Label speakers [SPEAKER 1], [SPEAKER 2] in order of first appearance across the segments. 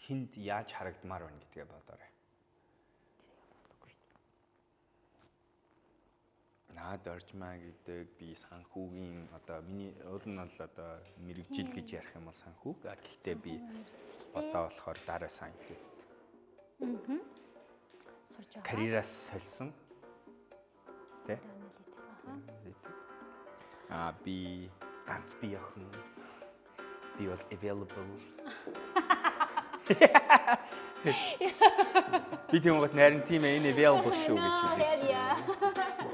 [SPEAKER 1] хинд яаж харагдмаар байна гэдгээ бодоорой. Наад оржмаа гэдэг би санхүүгийн одоо миний уул нь бол одоо мэрэгжил гэж ярих юм бол санхүү. Гэхдээ би одоо болохоор data scientist.
[SPEAKER 2] Сурж байгаа.
[SPEAKER 1] Карьераас сольсон. Тэ? Би ганц би охин. Би бол available. Би тийм гот нарийн тийм энэ available шүү гэж хэлсэн.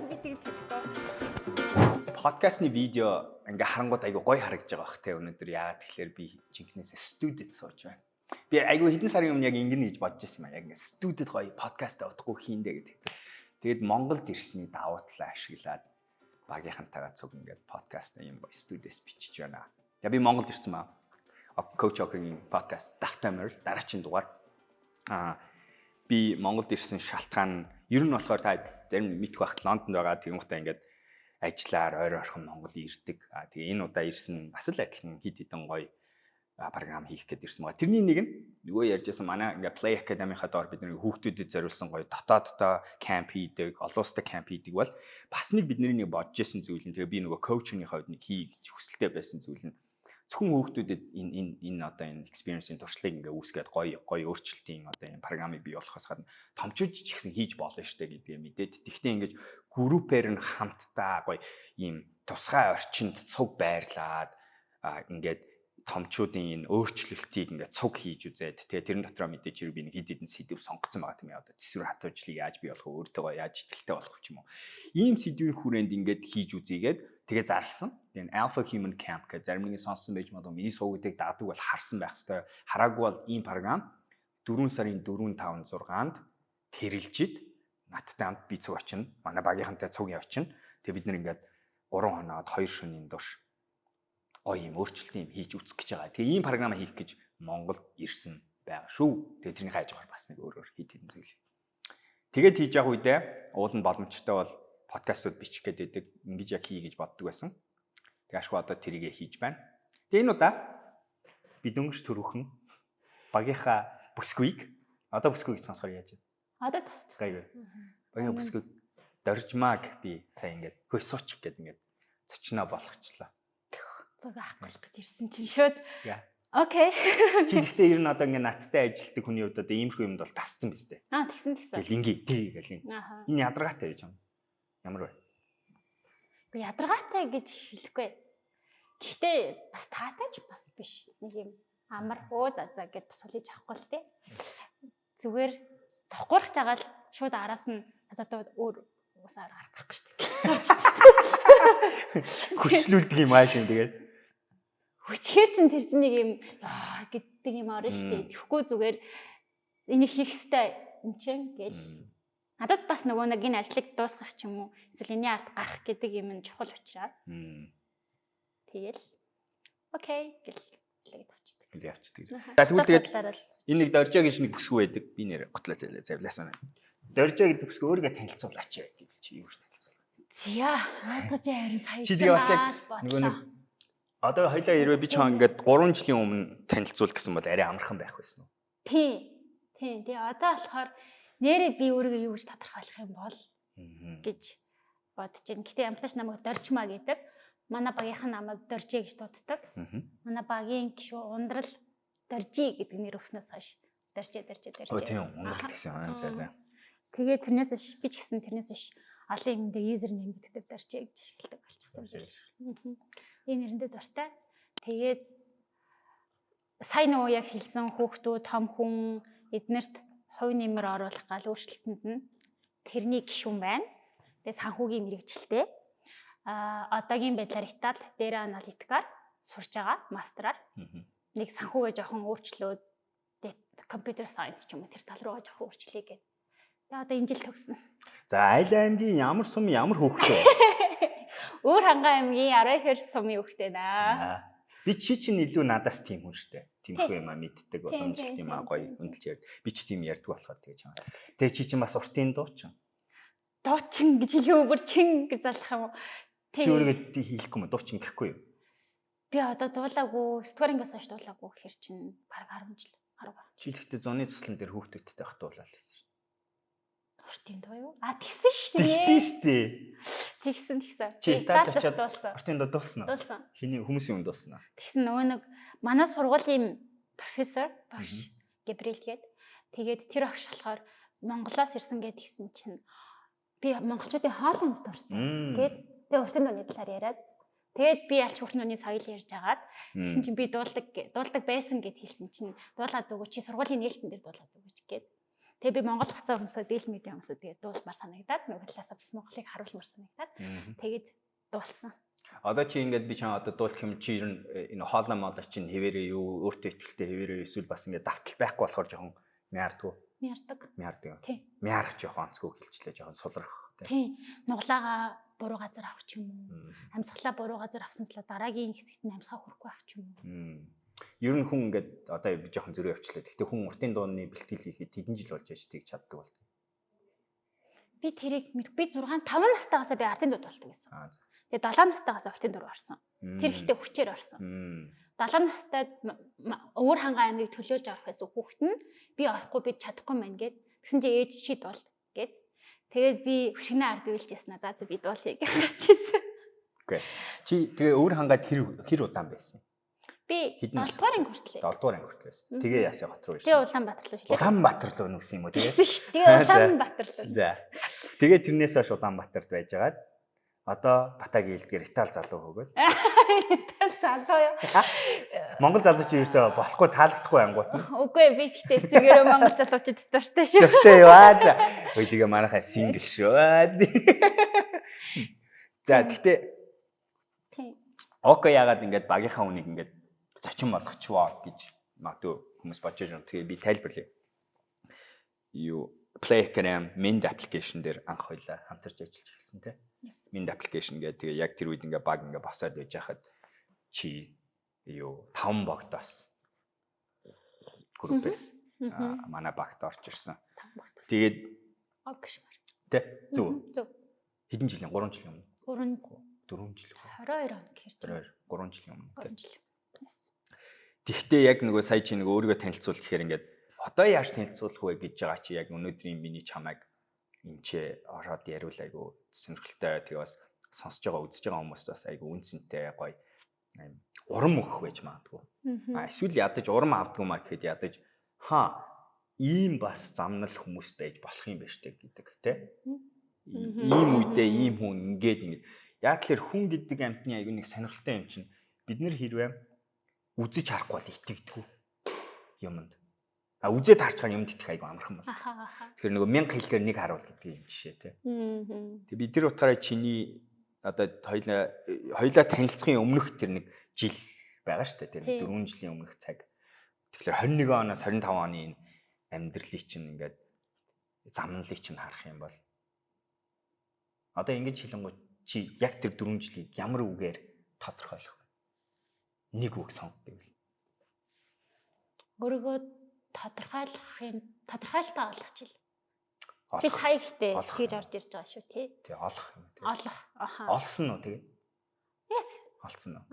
[SPEAKER 2] Би тэгж хэлэхгүй.
[SPEAKER 1] Подкастны видео ингээ харангууд айгу гоё харагдаж байгаа бах те өнөөдөр яагаад тэгэхээр би жинкнээс студид сууж байна. Би айгу хэдэн сарын өмнө яг ингэнэ гэж бодож байсан юм аа. Яг ингээ студид гоё подкаст авахгүй хийндэ гэдэг. Тэгээд Монголд ирсний давуу талаа ашиглаад багийнхантайгаа цуг ингээд подкаст юм гоё студиэс бичиж байна. Тэгээ би Монголд ирсэн маа. Coach Oking podcast давтамир дараагийн дугаар. Би Монголд ирсэн шалтгаан ер нь болохоор та зарим мэдэх багт Лондонд байгаа тэгмхтэй ингээд ажиллаар ойр орхон Монгол ирдэг. Тэгээ энэ удаа ирсэн бас л адилхан хит хитэн гоё програм хийх гээд ирсэн байгаа. Тэрний нэг нь нөгөө ярьжсэн манай ингээ Play Academy-ха доор бидний хүүхдүүдэд зориулсан гоё дотооддоо camp хийдэг, олон улстай camp хийдэг бол бас нэг бидний нэг бодож исэн зүйл нь тэгээ би нөгөө coaching-ийн хувьд нэг хий гэж хүсэлтэй байсан зүйл нь зөвхөн хүүхдүүдэд энэ одоо энэ experience-ийн туршлагыг ингээ үүсгээд гоё өөрчлөлтийн одоо энэ програмыг бий болохоос гадна томчууд ч ихсэн хийж болно штэ гэдгээ мэдээд тэгтээ ингэж группээр нь хамтдаа гоё ийм тусгай орчинд цуг байрлаад ингээд томчуудын энэ өөрчлөлтийг ингээд цуг хийж үзээд тэгээ тэрэн дотроо мэдээж хэрэг би нэг хэд хэдэн сэдв сонгоцсон байгаа тийм ээ одоо тэсвэр хатуужлыг яаж бий болох вэ өөртөө яаж итгэлтэй болох ч юм уу ийм сэдвийн хүрээнд ингээд хийж үзийгээд тэгээ зарласан. Тэгээ Alpha Human Camp гэж зарим нэгэн сонссон байж магадгүй миний суугуудыг даадаг бол харсан байх хэвээр хараагүй бол ийм програм 4 сарын 4, 5, 6-нд тэрэлжид надтай хамт би цуг очино. Манай багийнхантай цуг явчихна. Тэгээ бид нэр ингээд 3 хоноод 2 шөнийн турш гоё юм өөрчлөлт юм хийж үзэх гэж байгаа. Тэгээ ийм програм хийх гэж Монголд ирсэн байгаа шүү. Тэгээ тэрний хажуугаар бас нэг өөр хит хитэн зүйл. Тэгээд хийж явах үедээ уул нь боломжтой бол подкастууд бичих гэдэг ингэж яг хий гэж боддог байсан. Тэгээ ашгүй одоо тэрийгэ хийж байна. Тэгээ энэ удаа би дөнгөж төрөвхөн багийнхаа бүсгүйг одоо бүсгүй гэж сонсохоор яаж байна?
[SPEAKER 2] Одоо тасчихсан.
[SPEAKER 1] Багийнхаа бүсгүйг доржмааг би сайн ингээд хөөс суучих гэдэг ингээд цочноо болгочлаа.
[SPEAKER 2] Зуг авах гэж ирсэн чинь шууд. Окей.
[SPEAKER 1] Чи гэхдээ ер нь одоо ингээд надтай ажилладаг хүний хувьд одоо иймэрхүү юмд бол тасцсан биз дээ.
[SPEAKER 2] Тэгсэн.
[SPEAKER 1] Линги гэл. Энэ ядаргаатай байж юм. Ямар вэ?
[SPEAKER 2] Гэхдээ ядаргаатай гэж хэлэхгүй. Гэхдээ бас таатайч бас биш. Нэг юм амар за гэд бас хүлээж авахгүй л тий. Зүгээр тохгуурч байгаа л шууд араас нь одоо өөр усаар гарах гэж шүү дээ.
[SPEAKER 1] Хүчлүүлдэг юм аа шин тэгээд.
[SPEAKER 2] Хүчээр чин тэр чинь нэг юм гэдэг юм орно шүү дээ. Тэгэхгүй зүгээр энийг хийх хэрэгтэй юм чинь гэл. Надад бас нөгөө нэг энэ ажлыг дуусгах ч юм уу эсвэл энэний ард гарах гэдэг юм нь чухал учраас. Тэгэл окей гэл тавьчихдаг.
[SPEAKER 1] Явчихдаг. За тэгвэл тэгээд энэ нэг доржоо гэж нэг бүсгүй байдаг. Би нэр готлоо завлаасан байна. Доржоо гэдэг бүсгүй өөрийгөө танилцуулаач гэвэл чи юу гэж танилцуулах.
[SPEAKER 2] Зя наадгаж харин сая.
[SPEAKER 1] Чи тэгээ бас нөгөө нэг одоо хоёлаа хэрвээ би чам ингээд 3 жилийн өмнө танилцуул гэсэн бол арай амархан байх байсан уу?
[SPEAKER 2] Тийм. Тэгээ одоо болохоор нэрээ би өөрийгөө юу гэж тодорхойлох юм бол гэж бодож байна. Гэтэ ямташ намайг доржмаа гэдэг. Манай багийнхан намайг доржи гэж дууддаг. Манай багийн гişүү ундрал доржи гэдэг нэр өгснөөс хойш доржи.
[SPEAKER 1] Оо тийм ундрал гэсэн. За.
[SPEAKER 2] Тэгээ тэрнээс биш би ч гэсэн тэрнээс биш олон юмдээ юзер нэм гэдэгт доржи гэж ашигладаг болчихсон байна. Энэ нэрэндээ дуртай. Тэгээд сайн нөгөө яг хэлсэн хүүхдүүд том хүн эднэрт хувь нэмэр оруулах гал өөрчлөлтөнд нь тэрний гишүүн байна. Тэгээд санхүүгийн мэрэгчлээ. Одоогийн байдлаар Итали, Data Analytica-аар сурч байгаа, мастраар. Нэг санхүүгээ жоохон өөрчлөөд computer science ч юм уу тэр тал руугаа жоохон өөрчлөе гэдэг. Тэгээд одоо энэ жил төгснө.
[SPEAKER 1] За Айл аймгийн ямар сум ямар хүүхдээ?
[SPEAKER 2] Өөр хангаан аймгийн 12 сумын хүүхдээ наа.
[SPEAKER 1] Би чи чинь илүү надаас тийм хүн штэ. Тиймэрхүү юм мэддэг боломжтой юм гоё хөндлөж ярьд. Би ч тийм ярьдаг болохоор тэгэж байгаа. Тэгээ чи чинь бас уртын дуучин.
[SPEAKER 2] Дуучин гэж хэлэв бүр чин гэж залах юм уу?
[SPEAKER 1] Чи өөрийгөө хийхгүй юм дуучин гэхгүй юу?
[SPEAKER 2] Би одоо дуулаагүй, 9 дугаар ангиас хойш дуулаагүй гэхэр чинь баг 10 жил. Хараагүй.
[SPEAKER 1] Чи тэгтээ зуны цуслан дээр хүүхдүүдтэй хатуулаад байсан шүү.
[SPEAKER 2] Уртын доо юу? Тэгсэн шүү дээ.
[SPEAKER 1] Тэгсэн шүү дээ.
[SPEAKER 2] Тэгсэн.
[SPEAKER 1] Чи Италид очиод
[SPEAKER 2] дууссан.
[SPEAKER 1] Уртын доо дуусна. Хиний хүмүүсийн юм дуусна.
[SPEAKER 2] Тэгсэн нөгөө нэг манай сургуулийн профессор багш Габриэл гээд тэгээд тэр багш болохоор Монголоос ирсэн гэд гисэн чинь би монголчуудын хоолойнд дуртай. Тэгээд тэгээ уртын дооны талаар яриад тэгээд би аль ч хүртэн нүний соёл ярьж агаад тэгсэн чинь би дуулдаг байсан гэд хэлсэн чинь дуулаад өгөө чи сургуулийн нээлтэн дээр дуулаад өгөөч гээд тэгээ би Монгол хуцаа хүмүүсээ дийл медиа хүмүүсээ тэгээд дуулмаар санагдаад нөгөө талаасаа бас Монголыг харуулмаар санагдаад тэгээд дуулсан.
[SPEAKER 1] Одоо чи ингээд би чам одоо дуулах юм чи ер нь энэ хоолой молоо чинь хэвээрээ юу өөртөө ихтэй хэвээрээ эсвэл бас ингээд давтал байхгүй болохоор жоохон мяардгүй. Мяардаг.
[SPEAKER 2] Тийм.
[SPEAKER 1] Мяарах жоохон онцгой хэлчлээ жоохон сулрах
[SPEAKER 2] тийм. Нуглаага буруу газар авах ч юм уу. Амьсгалаа буруу газар авсанслаа дараагийн хэсэгт нь амьсгаа хүрэхгүй авах ч юм уу.
[SPEAKER 1] Ер нь хүн ингээд одоо би жоохон зөрөө явчлаа. Гэхдээ хүн уртын дууны бэлтгэл хийхэд хэдэн жил болж яаж тийг чаддаг болов.
[SPEAKER 2] Би тэрийг би 5 настайгаасаа би ардын дууд болдог гэсэн. Тэгээ 7 настайгаас уртын дуур орсон. Тэр ихтэй хүчээр орсон. 7 настай өвөр хангаа аймгийг төлөөлж орох гэсэн хүүхэд нь би орохгүй би чадахгүй мэн гээд тэгсэн чи ээж чи дуул гээд тэгээд би хөшгнээ ард үйлжсэн. За би дуулъя гэж гарч ирсэн.
[SPEAKER 1] Окей. Чи тэгээ өвөр хангаад хэр удаан байсан?
[SPEAKER 2] Би 7 дугаар хүртэл.
[SPEAKER 1] 7 дугаар хүртэл байсан. Тэгээ ясаа хот руу ирсэн.
[SPEAKER 2] Тэгээ Улаанбаатар руу шилжсэн.
[SPEAKER 1] Улаанбаатар руу нүгсэн юм уу тэгээ?
[SPEAKER 2] Тэгээ Улаанбаатар руу.
[SPEAKER 1] За. Тэгээ тэрнээс хойш Улаанбаатарт байжгаад одоо Батагийн илдгээр Итали залуу хөгөөд.
[SPEAKER 2] Итали залуу юу?
[SPEAKER 1] Монгол залуу чи юусаа болохгүй таалагдахгүй ангууд нь.
[SPEAKER 2] Үгүй би ихтэй эсэгээр монгол залуучууд дуртай шүү.
[SPEAKER 1] Дуртай юу аа. Ой тэгээ манайхаа сингл шүү. За тэгтээ
[SPEAKER 2] тийм.
[SPEAKER 1] Окей яагаад ингээд багийнхаа үнийг ингээд зочин болгочихвоо гэж магадгүй хүмүүс бодож байна. Тэгээ би тайлбарлая. Юу Play Academy Mind application дээр анх хоёлаа хамтарч ажиллаж эхэлсэн те. Mind application гэдэг тэгээ яг тэр үед ингээ баг ингээ босоод байж хахад чи юу 5 богдоос группээс манай багт орж ирсэн. Тэгээд
[SPEAKER 2] огшмар.
[SPEAKER 1] Тэ зөв. Хэдэн жилийн 3 жилийн өмнө. 4 жил.
[SPEAKER 2] 22 он гэрч.
[SPEAKER 1] 3 жилийн өмнө.
[SPEAKER 2] 3 жил.
[SPEAKER 1] Тэгтээ яг нөгөө сая чи нөгөө өөрийгөө танилцуулах гэхээр ингээд одоо яаж танилцуулах вэ гэж байгаа чи яг өнөөдрийн миний чамайг энэ ороод яриул айгу сонирхолтой тэгээ бас сонсож байгаа үзэж байгаа хүмүүст бас айгу үнцэнтэй гоё урам өгөх байж магадгүй. Эсвэл ядаж урам авдгүй маа гэхэд ядаж ийм бас замнал хүмүүс байж болох юм байна штэ гэдэг те. Ийм үедээ ийм хүн ингээд яг тэр хүн гэдэг амьтны айгу нэг сонирхолтой юм чинь бид нэр хэрвээ үзэж харахгүй бол итгэдэггүй юмд. Үзээд харж байгаа юмд итгэх айгу амархан байна. Тэгэхээр нөгөө 1000 хэлгээр нэг харуул гэдэг юм жишээ те. Тэгээ бид тэр утгаараа чиний одоо хоёлаа танилцахын өмнөх тэр нэг жил байгаа шүү дээ. Тэр 4 жилийн өмнөх цаг. Тэгэхээр 21 оноос 25 оны энэ амьдралыг чинь ингээд замналыг чинь харах юм бол одоо ингэж хэлэнгуй чи яг тэр 4 жилийг ямар үгээр тодорхойлох вэ? Нэг үг сонг гэвэл.
[SPEAKER 2] Өөрийгөө тодорхойлолтоо олох чил. Би сая ихтэй хийж орж ирж байгаа шүү тий.
[SPEAKER 1] Тий олох юм тий.
[SPEAKER 2] Олох.
[SPEAKER 1] Олсон уу тэгээ?
[SPEAKER 2] Yes.
[SPEAKER 1] Олсон уу?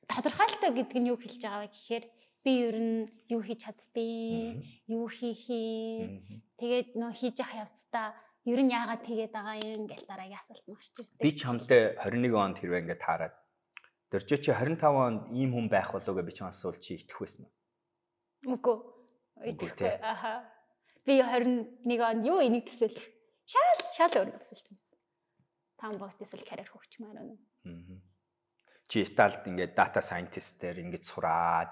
[SPEAKER 2] Тодорхойлолтоо гэдэг нь юу хэлж байгаа вэ гэхээр би ер нь юу хийж чаддیں۔ Юу хийх юм. Тэгээд нөө хийж явах явцдаа ер нь яагаад тэгээд байгаа юм гэл дараагийн асуулт магч ирдэг.
[SPEAKER 1] Би чамтай 21 онд хэрвээ ингээд таарад дөржөө чи 25 онд ийм хүн байх болов гэж би чам асуул чи итгэх байсан уу?
[SPEAKER 2] Үгүй. Би 21 онд юу энийг төсөөлөх? Шал өөр төсөөлсөн юмсан. Там багт эсвэл карьер хөгжмөр өнө.
[SPEAKER 1] Чи Италид ингээд data scientist дээр ингээд сураад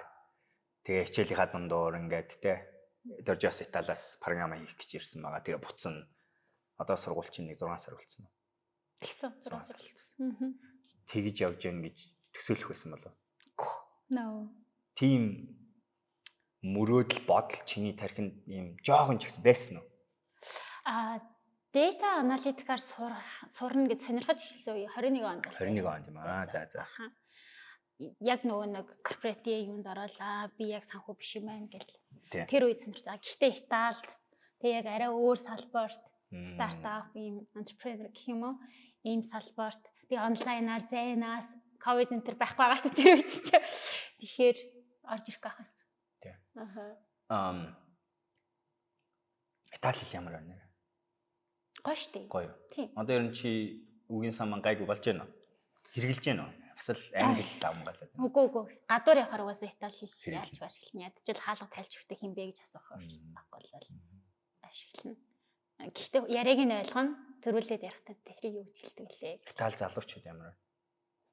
[SPEAKER 1] тэгээ хичээлийнхаа дундуур ингээд те дөржөөс Италиас програм хийх гэж ирсэн байгаа. Тэгээ буцсан. Одоо сургууль чинь 6 сар болсон уу?
[SPEAKER 2] Тэгсэн 6 сар болсон.
[SPEAKER 1] Тэгж явж гэн гэж төсөөлөх байсан болов?
[SPEAKER 2] No.
[SPEAKER 1] Тим мөрөөдөл бодол чиний тархинд ийм жоохон ч гэсэн байсан уу?
[SPEAKER 2] Data analytic-аар сурна гэж сонирхож эхэлсэн үе 21 онд.
[SPEAKER 1] 21 онд юм аа. За.
[SPEAKER 2] Яг нөгөө нэг корпоративын юунд ороолаа. Би яг санхүү биш юм байна гэл. Тэр үед сонирхсан. Гэхдээ Италид тэг яг арай өөр салбарт стартап ийм entrepreneur гэх юм уу? Ийм салбарт тэг онлайнаар зайнаас ковид энэ төр байх байгаа шүү дээ тэр үед чи. Тэгэхээр орж ирэх байхаас.
[SPEAKER 1] Итали хэл ямар байна?
[SPEAKER 2] Гоё штий.
[SPEAKER 1] Гоё.
[SPEAKER 2] Тийм.
[SPEAKER 1] Одоо ер нь чи үгийн сан гайгүй болж байна уу? Хэрглэж байна уу? Бас л англи давмгаалаад байна.
[SPEAKER 2] Үгүй. Гадуур явахаар угаасаа итали хэл яаж ашиглана. Ядчил хаалга тайлж өгөх хин бэ гэж асуух байхгүй бол ашиглана. Гэхдээ яриаг нь ойлгоно. Зөрүүлээд ярихтаа тэрийг юу гэж хэлдэг лээ.
[SPEAKER 1] Итали залуучууд ямар вэ?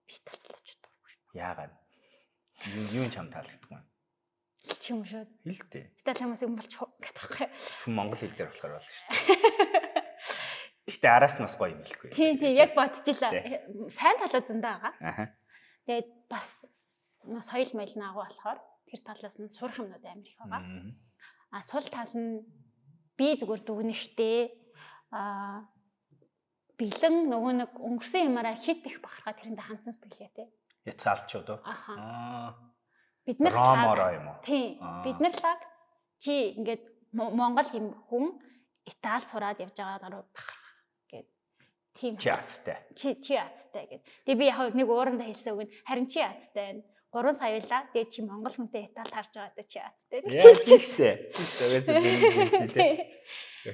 [SPEAKER 2] Итали залуучууд дургүй шүү.
[SPEAKER 1] Яагаад? Юу ч хам таалагддаг юм.
[SPEAKER 2] Хэлчих юм шүү.
[SPEAKER 1] Хэлтэй.
[SPEAKER 2] Итали хүмүүс юм болч гэдэгхгүй.
[SPEAKER 1] Зөвхөн монгол хэл дээр болохоор болно шүү. Гэхдээ араас нь бас гоё юм хэлэхгүй.
[SPEAKER 2] Тийм яг бодчихлаа. Сайн талууд зөндөө байгаа.
[SPEAKER 1] Аха.
[SPEAKER 2] Тэгээд бас соёл маялын агуу болохоор тэр талаас нь сурах юмнууд амар их байгаа. Сул тал нь би зүгээр дүгнэхтэй бэлэн нөгөө нэг өнгөрсөн юмараа хит их бахархаа тэрэндээ хандсан сэтгэлээ те.
[SPEAKER 1] Ятаалчууд уу?
[SPEAKER 2] Бид нар
[SPEAKER 1] ромороо юм уу?
[SPEAKER 2] Тийм. Бид нар лаг чи ингээд Монгол юм хүн Итали сураад явж байгаа бахарх гэд. Тийм.
[SPEAKER 1] Чи азтай.
[SPEAKER 2] Чи азтай гэд. Тэгээ би яг нэг уурандаа хэлсэн үг нь харин чи азтай байна. 3 саяла тэгээ чи Монгол хүнтэй Итали харж байгаадаа чи азтай. Чилчээ.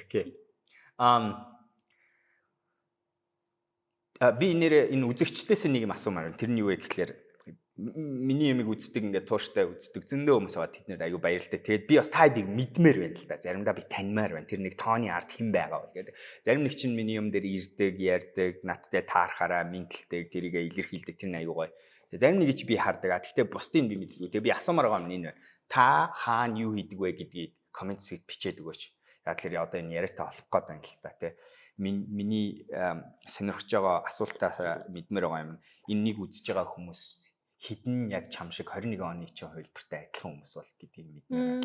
[SPEAKER 1] Окей. Би энэ үзэгчдээс нэг юм асуумаар байна. Тэр нь юу вэ гэхлээр миний ямиг үздэг ингээд тууштай үздэг зөндөө хүмүүс аваад тэднэр аягүй баярлалтай. Тэгээд би бас таадыг мэдмээр байна л да. Заримдаа би танимаар байна. Тэр нэг тооны арт хэн байгаа бол гэдэг. Зарим нэг чинь миний юм дээр ирдэг, ярьдаг, надтай таарахаараа мэдлдэг, тэрийгэ илэрхийлдэг. Тэр нь аягүй гоё. Зарим нэг чи би хардаг. Гэхдээ бусдыг би мэддэггүй. Тэгээ би асуумаар байгаа юм энэ. Та хаана юу хийдэг вэ гэдгийг комент сэгэд бичээд өгөөч. Яг л одоо энэ яриатай олох гээд байна л та тий. Миний сонирхож байгаа асуултаа мэдмээр байгаа юм. Энэнийг үзэж байгаа хүмүүс хідэн яг чам шиг 21 оны чинь хувилбартай адилхан хүмүүс бол гэдгийг мэднэ.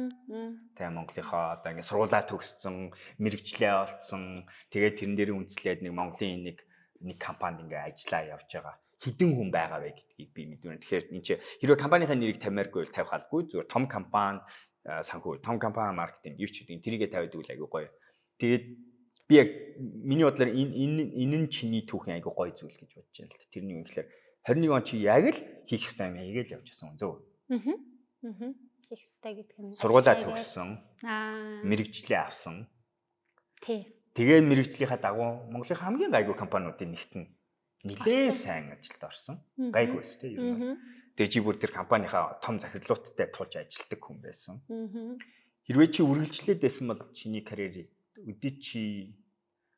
[SPEAKER 1] Тэгээ Монголынхаа одоо ингэ сургуулаа төгссөн, мэрэгчлээ олцсон, тэгээд тэрэн дээр үндэслээд нэг Монголын нэг компанид ингэ ажиллаа явж байгаа. Хідэн хүн байгаа вэ гэдгийг би мэдвэн. Тэгэхээр энэ чинь хэрвээ компанийн нэрийг тавиаргүй бол тавих алгүй. Зүгээр том компани санхүү, том компани маркетинг юу ч гэдэг тэрийгэ тавиад үгүй айгүй гоё. Тэгээд би яг миний бодлоор энэ нь чиний түүхийн айгүй гоё зүйл гэж бодож байна л. Тэрний юм гэхэлэр 21 он чи яг л хийх ёстой юм хийгээл явж байсан зөв.
[SPEAKER 2] Хийх ёстой гэдэг нь
[SPEAKER 1] сургуулаа төгссөн. Мэргэжлээ авсан.
[SPEAKER 2] Тий.
[SPEAKER 1] Тэгээд мэргэжлийнхаа дагуу Монголын хамгийн гайгүй компаниудын нэгт нь нэлээд сайн ажилд орсон. Гайгүй шүү дээ ер нь. Тэгээд чи бүр тэр компанийнхаа том захирлуудтай тулж ажилтдаг хүн байсан. Хэрвээ чи үргэлжлээд байсан бол чиний карьер өдөө чи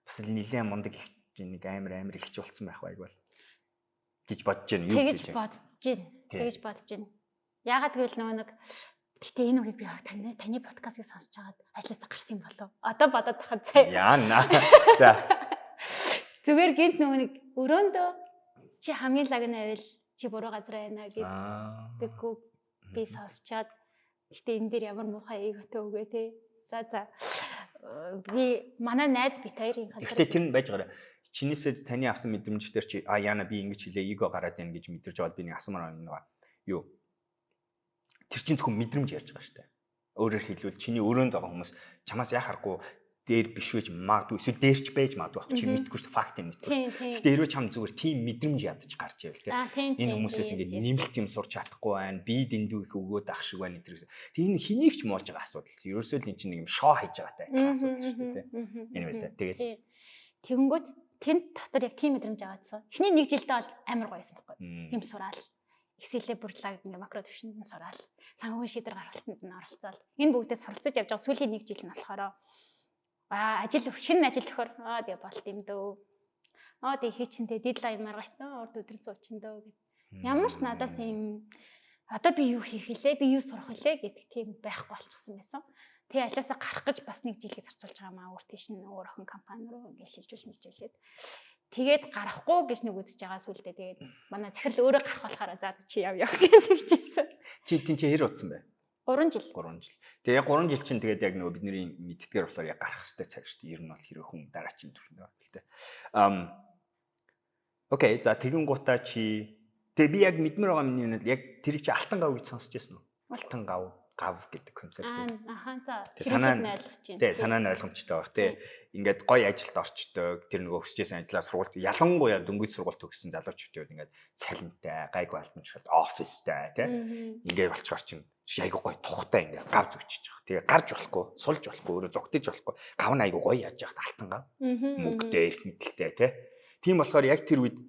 [SPEAKER 1] бас нэлээд мундаг нэг амар ихч болцсон байх байг бол гэж бодож байна. Юу гэж
[SPEAKER 2] тэгэж бодож байна. Яагаад гэвэл нөгөө нэг гэтээ энэ үгийг би таны подкастыг сонсож байгаад ажлаасаа гарсан юм болов. Одоо бодоод тахад цай.
[SPEAKER 1] Яана. За.
[SPEAKER 2] Зүгээр гинт нөгөө нэг өрөөндөө чи хамгийн лаг нь авил чи буруу газар байна гэдэггүй би сонсчаад гэтээ энэ дээр ямар муухай эготой үгээ те. За би манай найз бит хоёрын
[SPEAKER 1] газар. Гэтээ тэр нь байж гараа. Чинээсээ таны авсан мэдрэмжээр чи яана би ингэж хэлээ эго гараад байна гэж мэдэрч аваад би нэг асуумаар байна. Юу? Тэр чинь зөвхөн мэдрэмж ярьж байгаа шүү дээ. Өөрөөр хэлбэл чиний өрөөнд байгаа хүмүүс чамаас яхахгүй дээр биш байж магадгүй эсвэл дээрч байж магадгүй чи мэдгүй шүү факт юм мэдгүй. Гэтэ хэрвээ чам зүгээр тийм мэдрэмж ядаж гарч ивэл тийм энэ хүмүүсээс ингээд нэмэлт юм сурч чадахгүй байна. Би дэндүү их өгөөд ах шиг байна гэдэг. Тэг энэ хэнийг ч муулж байгаа асуудал. Ерөөсөө л эн чинь нэг юм шоо хийж байгаатай асуудал шүү дээ. Anyways тэгээд
[SPEAKER 2] тэгэнгүүт тэнд дотор яг тийм мэдрэмж аваадсан. Эхний 1 жилдээ бол амар гоёсэн байхгүй. Юм сураал. Excel-ээ бүрлаг ингээ макро төвшөнд нь сураал. Санхүүгийн шийдвэр гаргалтанд нь оролцоод энэ бүгдээс суралцаж явж байгаа сүүлийн 1 жил нь болохоор шинэ ажил өгөхөр тэгээ болт юм дөө. Тэгээ хийчинтэй дедлайн маргааш урд өдөр суучин дөө гэд. Ямар ч надаас юм одоо би юу хийх хэлээ, би юу сурах хэлээ гэдэг тийм байхгүй болчихсон байсан. Тэгээ ажлаасаа гарах гэж бас 1 жилийг зарцуулж байгаа маа өөр тийш нь өөр охин компани руу ингээ шилжүүлээд. Тэгээд гарахгүй гэж нэг үзэж байгаа сүултээ тэгээд манай захирал өөрөө гарах болохоор заа чи яв гэж хэлчихсэн.
[SPEAKER 1] Чи хэр утсан бэ?
[SPEAKER 2] 3 жил.
[SPEAKER 1] 3 жил. Тэгээ яг 3 жил чинь тэгээд яг нөгөө бидний мэддгээр болохоор яг гарах хэрэгтэй цаг шүү дээ. Ер нь бол хэрэг хүн дараагийн төвшөнд байна л дээ. Окей, за тэгэн гутаа чи тэгээ би яг мэдмэр байгаа миний яг тэрийг чи алтан гав гэж сонсч байсан уу? Алтан гав. гав гэдэг концепт.
[SPEAKER 2] За.
[SPEAKER 1] Тэг санаа нь
[SPEAKER 2] ойлгож байна.
[SPEAKER 1] Тэг санаа нь ойлгомжтой баг тий. Ингээд гоё ажилд орчдөг. Тэр нөгөө өсчээсэн ажлаа сургууль ялангуяа дөнгөж сургууль төгссөн залуучууд ингээд цалинтай, гайгүй албанчаад офистай тий. Ингээд болчоор чинь айгүй гоё тухтай ингээд гав зүгчиж байгаа. Тэгээ гарч болохгүй, сулж болохгүй, өөрөө зогтож болохгүй. Гав нь айгүй гоё яаж яахад алтан гав. Мөнгөтэй эрх мэдэлтэй тий. Тийм болохоор яг тэр үед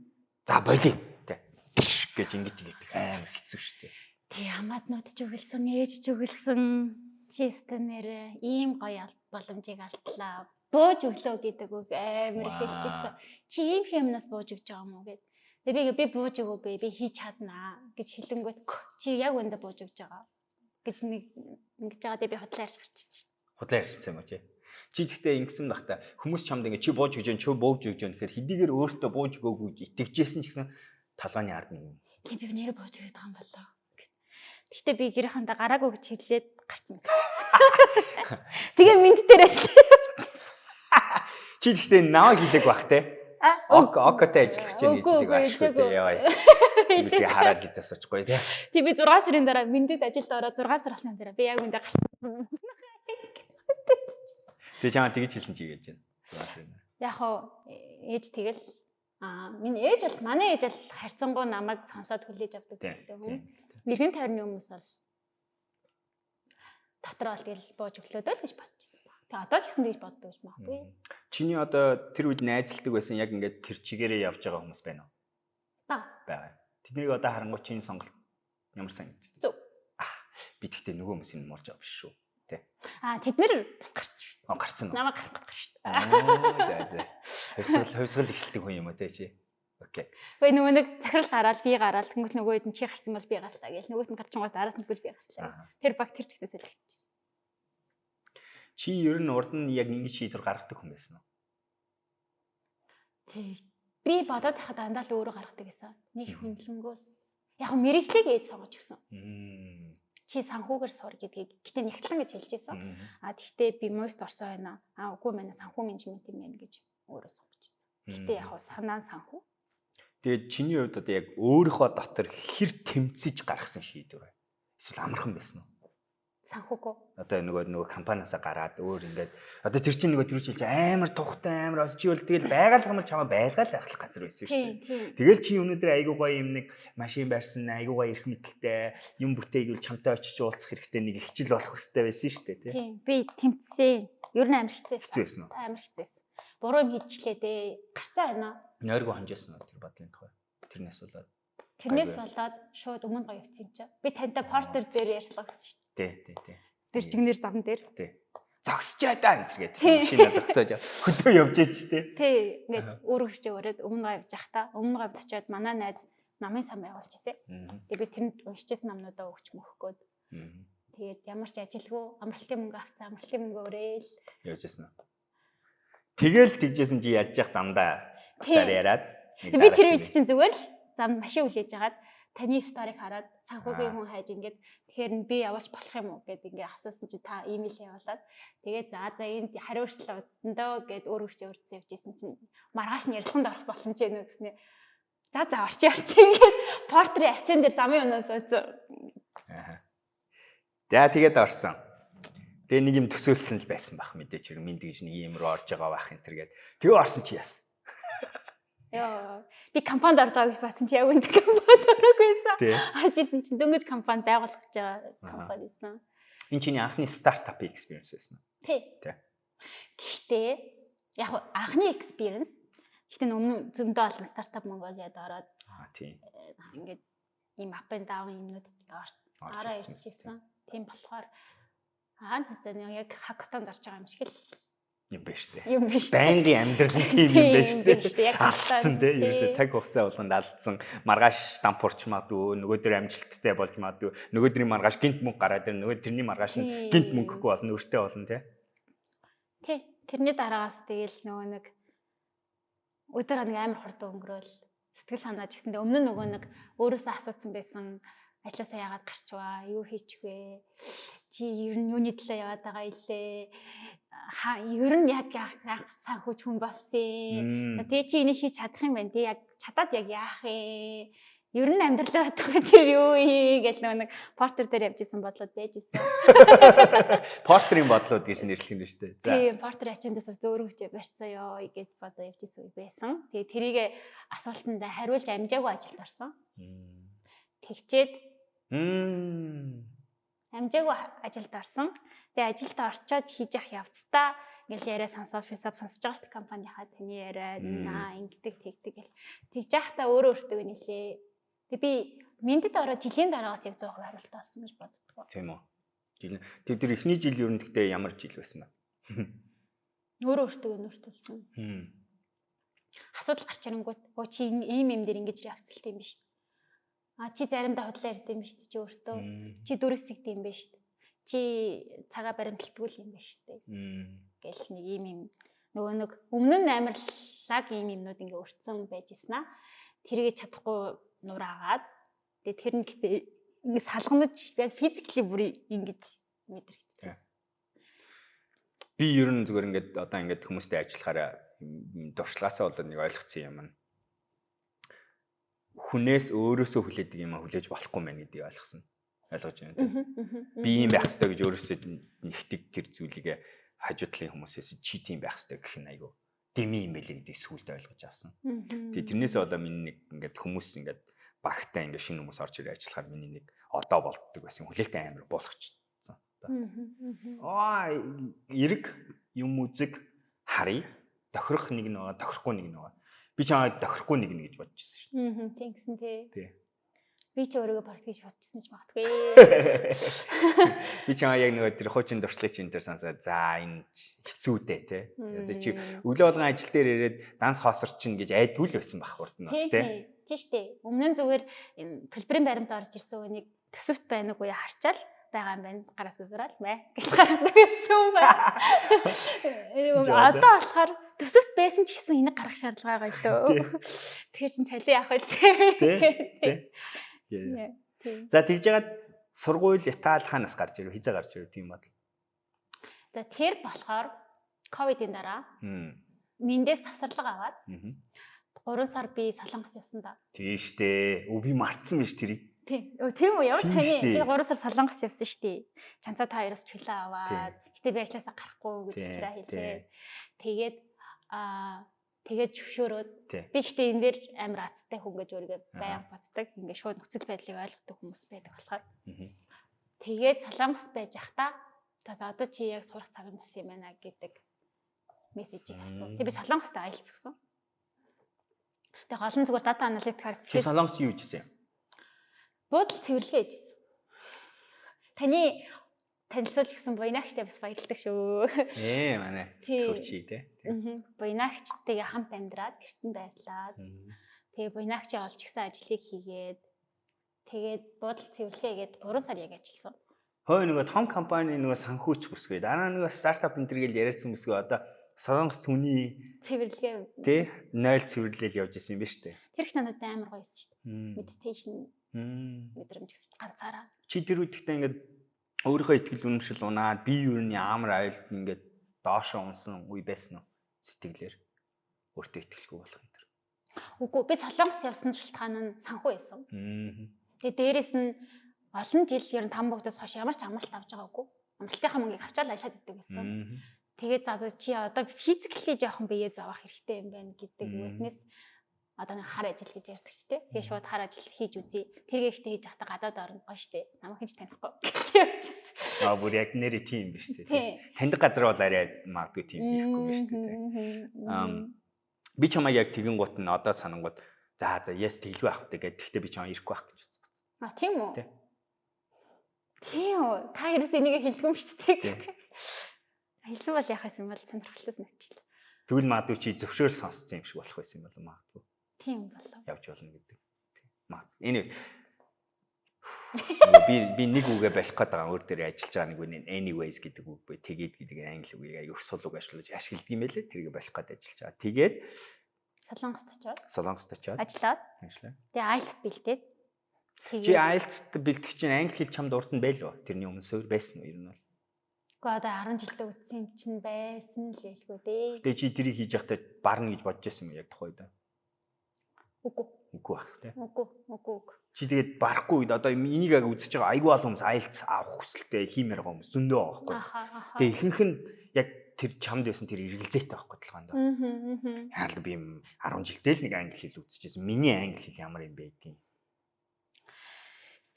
[SPEAKER 1] за болий тий. Гэж ингэж амар хэцүү шүү дээ.
[SPEAKER 2] Тий хамаатнууд ч өгөлсөн, ээж ч өгөлсөн. Чи стэнэр ийм гоё боломжийг алдлаа. Бууж өглөө гэдэг үг амар их хэлчихсэн. Чи ийм юмнаас бууж өгч байгаа юм уу гэд. Тэгээ би бууж өгөөгүй, би хийж чаднаа гэж хэлэнгүүт чи яг өндө бууж өгч байгаа гэж нэг ингэж байгаа дээ би худлаа ярьж гарчихсан шүү дээ.
[SPEAKER 1] Худлаа ярьчихсан юм уу чи? Чи гэхдээ ингэсэн байх та хүмүүс чамд ингэ чи бууж өгч, чи бууж өгч гэхээр хэдийгээр өөртөө бууж өгөөгүй гэж итгэжсэн ч гэсэн талгааны ард нэг юм.
[SPEAKER 2] Тийм би нэрээ бууж өгөх байгаа юм болоо. Гэхдээ би гэрийнхандаа гараагүй гэж хэлээд гарцсан байсан. Тэгээ минт дээр ажиллаж.
[SPEAKER 1] Чи гэхдээ наваа хийдэг бах те. Окотой ажиллах чинь хийдэг аашгүй те. Яа. Би хараад гэдээ сочгүй те.
[SPEAKER 2] Тий би 6 сарын дараа минтэд ажилд ороод 6 сар болсны дараа би яг үндэ гарсан.
[SPEAKER 1] Тэгээ чамаа тэгж хэлсэн чи гэж байна.
[SPEAKER 2] Яг хоо ээж тэгэл миний ээж бол манай ээж бол харьцангуй намайг сонсоод хүлээж авдаг гэдэг хүн. Иргэн тойрны хүмүүс бол дотроо л тэгэл бууж өглөөдөө л гэж бодчихсон баг. Тэгээ одоо ч гэсэн тэгж боддог гэж магадгүй.
[SPEAKER 1] Чиний одоо тэр үед найзалдаг байсан яг ингээд тэр чигээрээ явж байгаа хүмүүс байна уу? Бага. Тэднийг одоо харангуй чиний сонголт ямар сан гэж.
[SPEAKER 2] Зөв.
[SPEAKER 1] Би тэгтээ нөгөө хүмүүсийн муулж байгаа биш шүү. Тэ.
[SPEAKER 2] Тэд нэр бас гарч шүү.
[SPEAKER 1] Гарцсан уу?
[SPEAKER 2] Намайг гарах гэж гарч шүү.
[SPEAKER 1] За. Хөвсгөл эхэлдэг хүн юм уу те чи? Окей.
[SPEAKER 2] Гэхдээ нөгөө нэг захирал гараад би гараад тэнгуут нөгөөд нь чи гарсан бол би гарлаа гэж нөгөөт нь гарчингууд араас нь би гарлаа. Тэр баг тэр ч ихтэй солигдчихсэн.
[SPEAKER 1] Чи ер нь урд нь яг ингэж шийдвэр гаргадаг хүн байсан уу?
[SPEAKER 2] Тэг. Би бодоод байхад дандаа л өөрөө гаргадаг гэсэн. Нэг хөндлөнгөөс яг мэрэгжлийг ээж сонгож өгсөн. Чи санхүүгээр сур гэдгийг гэтээ нягтлан гэж хэлжсэн. Тэгтээ би мост орсон байна. Үгүй мэнэ санхүү менежмент юм байна гэж өөрөө сонгож өгсөн. Гэтээ яг санаа санхүү.
[SPEAKER 1] Тэгээд чиний хувьд одоо яг өөрийнхөө дотор хэр тэмцэж гаргасан шийдвэр вэ? Эсвэл амархан байсан уу?
[SPEAKER 2] Санхүүгөө.
[SPEAKER 1] Одоо нөгөө компаниасаа гараад өөр ингээд одоо тэр чинь нөгөө төрүүлж амар тухтай амар бас чи бол тэгэл байгаль хамар чамаа байлгаал байхлах газар байсан шүү дээ. Тэгэл чи өнөөдөр айгуу гоё юм нэг машин барьсан, айгуу гоё эрх мэдэлтэй юм бүтээгээл чамтай очиж уулзах хэрэгтэй нэг хичээл болох хэрэгтэй байсан шүү дээ, тий.
[SPEAKER 2] Би тэмцсэн. Ер нь амар хэцүү
[SPEAKER 1] байсан.
[SPEAKER 2] Амар хэцүү байсан. Буруу юм хийчлээ дээ. Гарцаа байна.
[SPEAKER 1] Нойргоо хонжсэн уу тэр бодлын тухай? Тэрнээс болоод.
[SPEAKER 2] Тэрнээс болоод шууд өмнө гоё явцсан юм чи. Би тантай партнер дээр ярьслаа гэсэн шүү дээ.
[SPEAKER 1] Тий.
[SPEAKER 2] Тэр чигнэр зам дээр.
[SPEAKER 1] Тий. Зогсчаа даа энэ тэгээд машина зогсоож хөдөө явж ич тий.
[SPEAKER 2] Тий. Ингээд өөр хүчээ өрөөд өмнө гоё явж явахдаа өмнө гоё очиод манай найз намын сан байгуулж ирсэн. Тэгээд би тэнд уншижсэн намнуудаа өгч мөхгөөд. Тэгээд ямар ч ажилгүй амралтын мөнгө авцсан, амралтын мөнгө өрөөл
[SPEAKER 1] явж ирсэн. Тэгэл тэгжсэн чи яаж яах замдаа цаар яриад.
[SPEAKER 2] Би тэр үед чинь зүгээр л зам машин хүлээж агаад таны сториг хараад санхүүгийн хүн хайж ингээд тэгэхээр би явуулж болох юм уу гэд ингээд асуусан чи та имэйл явуулаад тэгээд за энд хариуцлаа өндөө гэд өөр хүчээ өрцөн явжсэн чинь маргааш нь ярьсанд орох боломж ээ нэ гэснээр за орчи ингээд портри ачаан дээр замын өнөөс суусан.
[SPEAKER 1] За тэгээд орсон. Тэгээ нэг юм төсөөлсөн л байсан бах мэдээч хэрэг минь тэгж нэг юм руу орж байгаа бах энэ төр гээд тэгээ орсон чи яасан.
[SPEAKER 2] Яа би компанид орж байгааг басан чи яг энэ компанид орохгүйсэн. Орж ирсэн чинь дөнгөж компани байгуулах гэж байгаа компани байсан.
[SPEAKER 1] Энэ чиний анхны стартап experience байсан уу?
[SPEAKER 2] Тий. Гэхдээ яг анхны experience гэхдээ өмнө зөндөө олон стартап Монголиад ороод
[SPEAKER 1] тий.
[SPEAKER 2] Ингээд ийм up and down юмнууд ороо явчихсан. Тийм болохоор яг хакатонд орж байгаа юм шиг л
[SPEAKER 1] юм байна шүү дээ.
[SPEAKER 2] Юм байна шүү.
[SPEAKER 1] Байнгын амьдрал нь тийм юм байна шүү дээ. Яг алдсан тийм ерөөсө цаг хугацаа болгонд алдсан. Маргааш дампуурч магадгүй, нөгөөдөр амжилттай болж магадгүй, нөгөөдрийн маргааш гинт мөнгө гараад ирнэ, нөгөө тэрний маргааш нь гинт мөнгөгүй болно, өөртөө болно тий. Тий.
[SPEAKER 2] Тэрний дараагаас тэгэл нөгөө нэг өдөр хоног амар хурдан өнгөрөөл сэтгэл санааж гисэндээ өмнө нөгөө нэг өөрөөсөө асуусан байсан ажлаасаа яагаад гарчваа, юу хийчих вэ? Чи ер нь юуны төлөө яваад байгаа илээ? Ер нь яг санхүүч хүн болсон. За тэгээ чи энийг хийж чадах юм байна тий. Яг чадаад яг яах вэ? Ер нь амьдралаа бодох чи юу гэж нэг портер дээр явж исэн бодлоод байж исэн.
[SPEAKER 1] Портерийн бодлоод гэж нэрлэх юм шүү дээ.
[SPEAKER 2] Тийм, портер ачаандаас өөрөө хүчээ барьцааяа гэж бодоо явж исэн үе байсан. Тэгээ тэрийг асуултанд хариулж амжаагүй ажилд орсон. Тэгчээд амжаагүй ажилд орсон. Тэгээ ажилд орчоод хийж явах явцдаа ингээл яриа сонсоод фисап сонсож байгаа шүү дээ компанийнхаа таны яриа ингэдэг тэгдэг гэл. Тэгж яхахтаа өөртөө нэлээ. Тэгээ би мендэд ороод жилийн дараагаас яг 100% хариулт олсон гэж боддгоо.
[SPEAKER 1] Тийм үү. Тэр эхний жил ер нь тэгтээ ямар жил байсан бэ?
[SPEAKER 2] Өөртөө нөртөлсөн. Асуудал гарч ирэнгүүт чи ийм дээр ингэж реакцлт юм биш. Чи заримдаа худлаа ярьд юм биш чи өөртөө. Чи дүрсэгд юм биш. Чи цагаа баримталтгүй юм биш үү? Гэл нэг ийм нөгөө нэг өмнө нь амар лаг ийм юмнууд ингээ өртсөн байж ийснаа. Тэргээ чадахгүй нураагаад тэгээ тэр нь гэтээ ингээ салгамж яг физикли бүр ингэж мэдрэгдчихсэн.
[SPEAKER 1] Би ер нь зүгээр ингээд одоо ингээд хүмүүстэй ажиллахаараа дуршлагаасаа болоод нэг ойлгоцсон юм. Хүнээс өөрөөсөө хүлээдэг юм хүлээж болохгүй мэн гэдгийг ойлгосон. Ойлгож байна тийм. Би юм байх хэрэгтэй гэж өөрөөсөө нэгтгэг тэр зүйлийг хажуудлын хүмүүсээс чи тийм байх хэрэгтэй гэх нь айгүй дэми юм байлээ гэдгийг сүүлд ойлгож авсан. Тэгээ тэрнээс болоо миний нэг ингээд хүмүүс ингээд багтаа ингээд шинэ хүмүүс орж ирээ ажиллахаар миний нэг одоо болддог байсан хүлээлттэй амар болгочихсон. Эрэг юм үзэг харъя. Тохирох нэг нэг тохирохгүй нэг нэг. Би чамайг тохирохгүй нэг гэж бодож ирсэн шүү.
[SPEAKER 2] Тийм гэсэн тий.
[SPEAKER 1] Тий.
[SPEAKER 2] Би ч өөрийгөө барт гэж бодчихсон ч магадгүй.
[SPEAKER 1] Би чамаа яг нөгөө тэр хуучин дуршлагын чинь тэр сонсоо за энэ хэцүү дээ тий. Одоо чи өглөө болгон ажил дээр ирээд данс хоосор чинь гэж айдгүй л байсан бах урд нь тий.
[SPEAKER 2] Тий штэ. Өмнө нь зүгээр төлбөрийн баримт орж ирсэн үнийг төсөвт байна уу харчаал байгаа юм байна. Гараас үзрэл мэ гэж гаргадаг гэсэн юм байна. Одоо болохоор төсөвт байсан ч гэсэн энийг гаргах шаардлага байгаа лөө. Тэгэхээр чин цалин яах вэ?
[SPEAKER 1] Тий. За тэгж яагаад сургууль Итали ханаас гарч ирв, хизээ гарч ирв тийм бодол.
[SPEAKER 2] За тэр болохоор ковидын дараа мэндээс завсарлага аваад 3 сар би Солонгос явсан да.
[SPEAKER 1] Тийм штэ. Би мартсан биш тэрийг.
[SPEAKER 2] Тийм үү ямар сайн би 3 сар Солонгос явсан штэ. Чанцаа та хоёроос чөлөө аваад гэтээ би ажилласаа гарахгүй гэж учраас хэлээ. Тэгээд зөвшөөрөөд би гэхдээ энэ дээр амар азтай хүн гэж өөрийгөө баян боддог. Ингээ шууд нөхцөл байдлыг ойлгодог хүмүүс байдаг болохоор. Тэгээд Солонгост байж ахта за одоо чи яг сурах цаг нь болсон юм байна гэдэг мессежийг авсан. Тэгээд би Солонгост IELTS өгсөн. Тэгээд гол нь зүгээр дата аналитикаар
[SPEAKER 1] чи Солонгос юу хийжсэн юм?
[SPEAKER 2] Буудал цэвэрлэгээ хийжсэн. Таны танилцуулж гисэн буйнаагчтай бас баярлалдаг шүү.
[SPEAKER 1] Манай хурчи тий.
[SPEAKER 2] Буйнаагчтайгаа хамт амьдраад гэртэн байрлаад тэгээ буйнаагчаа олж гисэн ажлыг хийгээд тэгээд буудал цэвэрлэгээд 3 сар яг ажилласан.
[SPEAKER 1] Хөөе нөгөө том компани нөгөө санхүүч бүсгүй дараа нөгөө стартап энэ төр гэл яриадсан бүсгүй одоо Солонгос түүний
[SPEAKER 2] цэвэрлэгээ
[SPEAKER 1] тий 0 цэвэрлэл явж исэн юм ба штэ.
[SPEAKER 2] Тэр их надад амар гоё байсан шүү дээ. Meditation мэдрэмж гэсэн ганцаараа.
[SPEAKER 1] Чи тэр үедээ ингээд өөрийнхөө итгэл үнэмшил унаад би юу нэг амар айлд ингээд доошоо унсан үе байсан уу сэтгэлээр өөртөө итгэлгүй болох юм дэр.
[SPEAKER 2] Үгүй би Солонгос явсан шалтгаан нь санхүү байсан. Тэгээ дээрэс нь олон жил ер нь там богдоос хойш ямар ч амралт авч байгаагүй. Амралтынхаа мөнгийг авчаал ажиллаад идэг байсан. Тэгээд за чи одоо физикли жоохон биеэ зовоох хэрэгтэй юм байна гэдэг үгнээс одоо нэг хар ажил гэж ярьдаг шүү дээ. Тэгээ шууд хар ажил хийж үзье. Тэр ихтэй хийж захта гадаад оронд гоё шүү дээ. Намайг хинч танихгүй гэж явчихсан.
[SPEAKER 1] Бүр яг нэрээ тийм биш үү? Таньдаг газар бол арай магадгүй тийм хийхгүй биш үү? Би чамайг яг тэгэн гут нь одоо санангууд за яс тэглгүй авах гэдэг. Тэгтээ би чамайг ирэхгүй байх гэж бодсон.
[SPEAKER 2] Тийм үү? Тийм үү. Та ерөөс энийг хэлгүй юм шүү дээ. Хэлсэн бол яах юм бол сонирхолтой санагчлаа.
[SPEAKER 1] Тэгвэл магадгүй чи зөвшөөр сонссон юм шиг болох байсан юм бол магадгүй.
[SPEAKER 2] Тийм болов.
[SPEAKER 1] Явж болно гэдэг. Энэ би нэг үгээ болох гээд байгаа өөр дээр ажиллаж байгаа нэг үний anyways гэдэг үг бай. Тэгээд гэдэг англи үгийг аяг урсгал үг ашигладаг юм байлээ. Тэрийг болох гээд ажиллаж байгаа. Тэгээд Солонгост очиод
[SPEAKER 2] ажиллаад. Тэгээ IELTS бэлдээд.
[SPEAKER 1] Чи IELTS бэлтгэж чинь англи хэл чамд урд нь байлоо. Тэрний өмнө суур байсан уу ер нь бол?
[SPEAKER 2] Гэхдээ одоо 10 жилдээ үтсэн юм чинь байсан л байлгүй дээ.
[SPEAKER 1] Тэгээ чи тэрийг хийж явахдаа барна гэж бодож байсан юм яг тухайд.
[SPEAKER 2] Үгүй.
[SPEAKER 1] Үгүй байх тий.
[SPEAKER 2] Үгүй.
[SPEAKER 1] Чи тэгээд барахгүй үед одоо энийг яг үзэж байгаа айгүй олон хүмүүс IELTS авах хүсэлтэй хиймээр байгаа хүмүүс зөндөө байгаа байхгүй. Тэгээ ихэнх нь яг тэр чамд байсан тэр эргэлзээтэй байхгүй толгойд. Яагаад би 10 жилдээ л нэг англи хэл үзчихсэн. Миний англи хэл ямар юм бэ гэдгийг.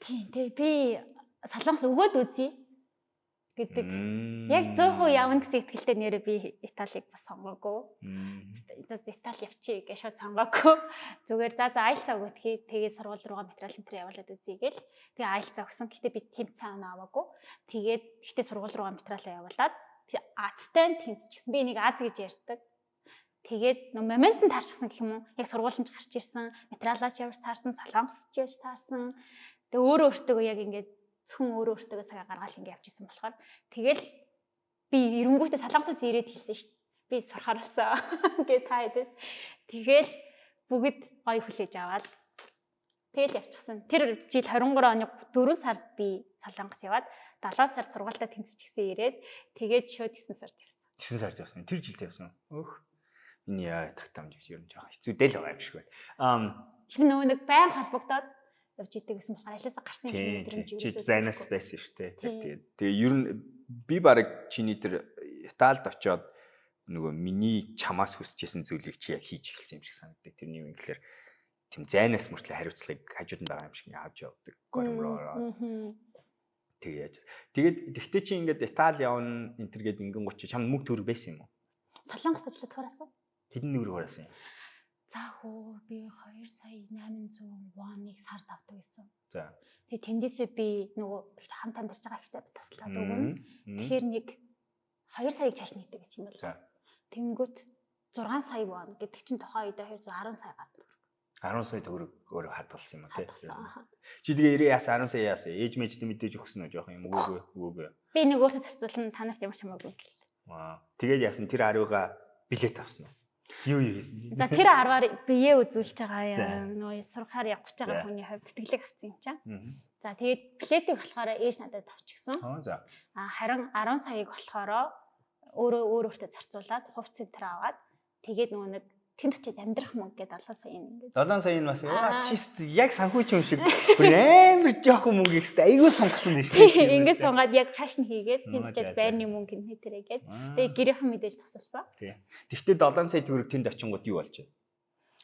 [SPEAKER 2] Тийм би солонгос өгөөд үзье гэдэг. Яг 100% явна гэсэн итгэлтэй нэрээ би Италиг бас сонгоогүй. Итали явчих гэж шууд сонгоогүй. Зүгээр за IELTS өгөөдхий тэгээд сургууль руугаа материал энэ явуулаад үзье гээл. Тэгээ IELTS өгсөн. Гэхдээ би тэм цаана аваагүй. Тэгээд гэхдээ сургууль руугаа материалаа явуулаад Азтай тэнцэж гисэн. Би энийг Аз гэж ярьдаг. Тэгээд моментод таарчихсан гэх юм уу? Яг сургууль нь гарч ирсэн, материалаач явж таарсан, солонгосч явж таарсан. Тэгээ өөрөө өөртөө яг ингээд зөвхөн өөрөө өөртөө цагаа гаргаал ингээд явж исэн болохоор тэгэл би эренгүүтээ солонгосоос ирээд хэлсэн шүү дээ. Би сурхааралсан гээ та хэдэд. Тэгэл бүгд гоё хүлээж аваад тэгэл явчихсан. Тэр жил 23 оны 4 сард би солонгос яваад 7 сар сургуультаа тэнцчихсэн ирээд тэгээд шууд 9 сард явсан.
[SPEAKER 1] 9 сард явсан. Тэр жилд явсан. Өөх. Энэ яа тагтамж гэж ер нь жоохон хэцүү дээ л байгаа юм шиг байна.
[SPEAKER 2] Тэр нөгөө нэг байн холбогдоод явж идэг гэсэн болохоор ажилласаа гарсан юм шиг мэдрэмж
[SPEAKER 1] чи зайнаас байсан шүү дээ. Тэгээ ер нь би баг чиний тэр Италид очиод нөгөө миний чамаас хүсэжсэн зүйлийг чи яг хийж эхэлсэн юм шиг санагдав. Тэрний юм гэхэлэр тийм зайнаас мөртлөө хариуцлагыг хажууд нь байгаа юм шиг авч явдаг. Горимроо. Тэгээ яаж. Тэгээд тэгтээ чи ингээд Итали явна энэ төргээд ингэн гуч чамд мөнгө төгрөг байсан юм уу?
[SPEAKER 2] Солонгост ажиллаад хураасан.
[SPEAKER 1] Хэдэн төгрөг хураасан юм?
[SPEAKER 2] За хөө би 2 сая 800 воныг сард авдаг гэсэн.
[SPEAKER 1] За.
[SPEAKER 2] Тэгээ тэндээсээ би нөгөө хамт амьдарч байгаа ихтэй туслаад өгнө. Тэгэхээр нэг 2 саяг чааш нийтдэг гэсэн юм байна. За. Тэнгүүт 6 сая вон гэдэг чинь тухайн үедээ 10 сая гадна.
[SPEAKER 1] 10 сая төгрөг өөрөө хадгалсан юм тий. Чи тэгээ 10 сая яасан? Ээж мэжд мэдээж өгсөн үү жоох юм үгүй.
[SPEAKER 2] Би нэг өөртөө зарцуулна та нарт ямар чамаагүй гэл.
[SPEAKER 1] Тэгээд яасан тэр 10-га билет авсан уу? Юу хийсэн?
[SPEAKER 2] За тэр 10-аар бие үзүүлж байгаа юм. Нөө сурахаар явах гэж байгаа хүний хувьд тэтгэлэг авсан юм чам. За тэгээд билетийг болохоор ээж надад авчихсан.
[SPEAKER 1] За.
[SPEAKER 2] Харин 10 саяг болохоор өөртөө зарцуулаад хувь центр аваад тэгээд нөгөө нэг тэнд очиод амьдрах мөнгө гэдэг 7 сая ингээд.
[SPEAKER 1] 7 сая нь бас чист яг санхүүч юм шиг амар жоохон мөнгө ихтэй айгүй сонгосон юм шүү
[SPEAKER 2] дээ. Ингээд сунгаад яг чааш нь хийгээд тэнд очиод байрны мөнгө нь хэтрэгээд тэгээ гэрийнхэн мэдээж тусалсан.
[SPEAKER 1] Тэгвэл 7 сая төгрөг тэнд очингууд юу болж байна?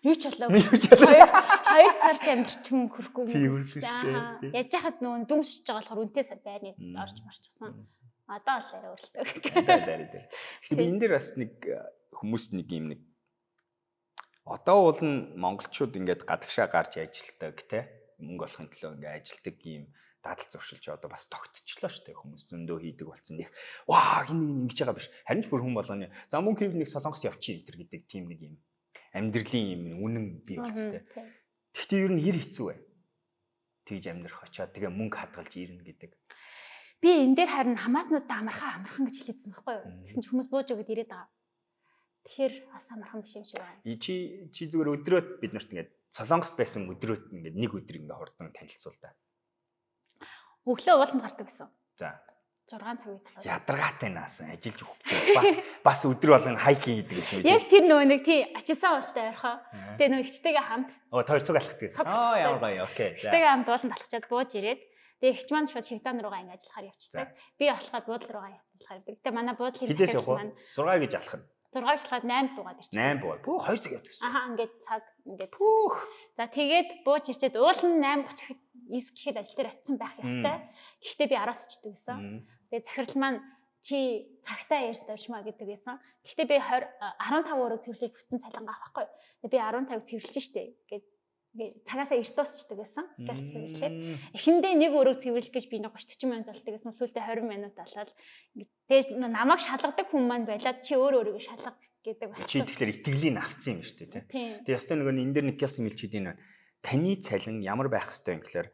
[SPEAKER 2] Юу ч болоогүй. 2 сар ч амьдрч мөнгө хөрөхгүй юм шүү дээ. Яаж яхад нөгөө дүнсэж байгаа болохоор үнтэй байрны орж марчихсан. Одоо л арай өөрлөлтөө.
[SPEAKER 1] Гэхдээ би энэ дээр бас нэг хүмүүст нэг юм нэг одоо уул нь монголчууд ингээд гадагшаа гарч ажилтдаг те мөнгө олохын төлөө ингээд ажилтдаг ийм дадал зуршилж одоо бас тогтчихлоо шүү дээ хүмүүс зөндөө хийдэг болсон нэг ваа энэ ингэж байгаа биш харин ч бүр хүн болгоны за мөнгө хийв нэг солонгос явчих энэ төр гэдэг тийм нэг юм амьдралын юм үнэн бий болцтой. Гэхдээ ер нь хэр хэцүү вэ? Тэгж амьдрах очоод тэгээ мөнгө хадгалж ирнэ гэдэг.
[SPEAKER 2] Би энэ дээр харин хамаатнуудаа амархан гэж хэлээдсэн байхгүй юу? Тэгсэн чи хүмүүс бууж өгöd ирээд байгаа. Тэгэхээр бас амархан биш юм шиг байна.
[SPEAKER 1] Чи зүгээр өдрөөд бид нарт ингээд солонгос байсан өдрөөд ингээд нэг өдөр ингээд хурдан танилцуул да.
[SPEAKER 2] Өглөө ууланд гардаг гэсэн.
[SPEAKER 1] За.
[SPEAKER 2] 6 цаг үед бас
[SPEAKER 1] ядаргаатай наасан ажиллаж өгөх. Бас өдөр болгон хайкинг хийдэг гэсэн үг.
[SPEAKER 2] Яг тэр нөгөө нэг тий ачилсан уултай орхоо. Тэгээ нөгөө хичтэйгээ хамт.
[SPEAKER 1] Тойр цуг алхах гэсэн. Ямар гоё. Окей.
[SPEAKER 2] Хичтэйгээ хамт ууланд алхачаад бууж ирээд тэгээ хич маань шууд шигтан руугаа ингээд ажиллахаар явчихдаг. Би болохоор буудлын руугаа ажиллахаар явдаг. Гэтэ манай буудлын
[SPEAKER 1] захирал маань 6 гэж алхах.
[SPEAKER 2] 6 шлаад 8 буугаад ирчихсэн.
[SPEAKER 1] 8 буугаад. Бөө 2 цаг явдаг гэсэн.
[SPEAKER 2] Ингээд цаг ингээд. За тэгээд бууж ирчээд уул нь 8:30 9 гэхэд ажил дээр очисон байх ёстой. Гэхдээ би араас очдөг гэсэн. Тэгээд захирал маань чи цагтаа ярьж дуршмаа гэдэг байсан. Гэхдээ би 15 өрөөг цэвэрлэж бүтэн цалингаа авахгүй. Тэгээд би 15-ыг цэвэрлэж штэ гэд цагаасаа эрт дуусчдаг байсан. Газ цэвэрлээд. Эхэндээ нэг өрөөг цэвэрлэх гэж би 30-40 минут болдог гэсэн. Сүүлдээ 20 минут болоод тэгээд намайг шалгадаг хүн маань байлаад чи өөрөөгөө шалга гэдэг байна.
[SPEAKER 1] Чи тэгэхээр итгэлийг авцсан юм шүү дээ, тийм. Тэгээд ястаа нөгөө энэ дээр нэг яс юм хэлчихэд энэ таны цалин ямар байх ёстой юм гэхээр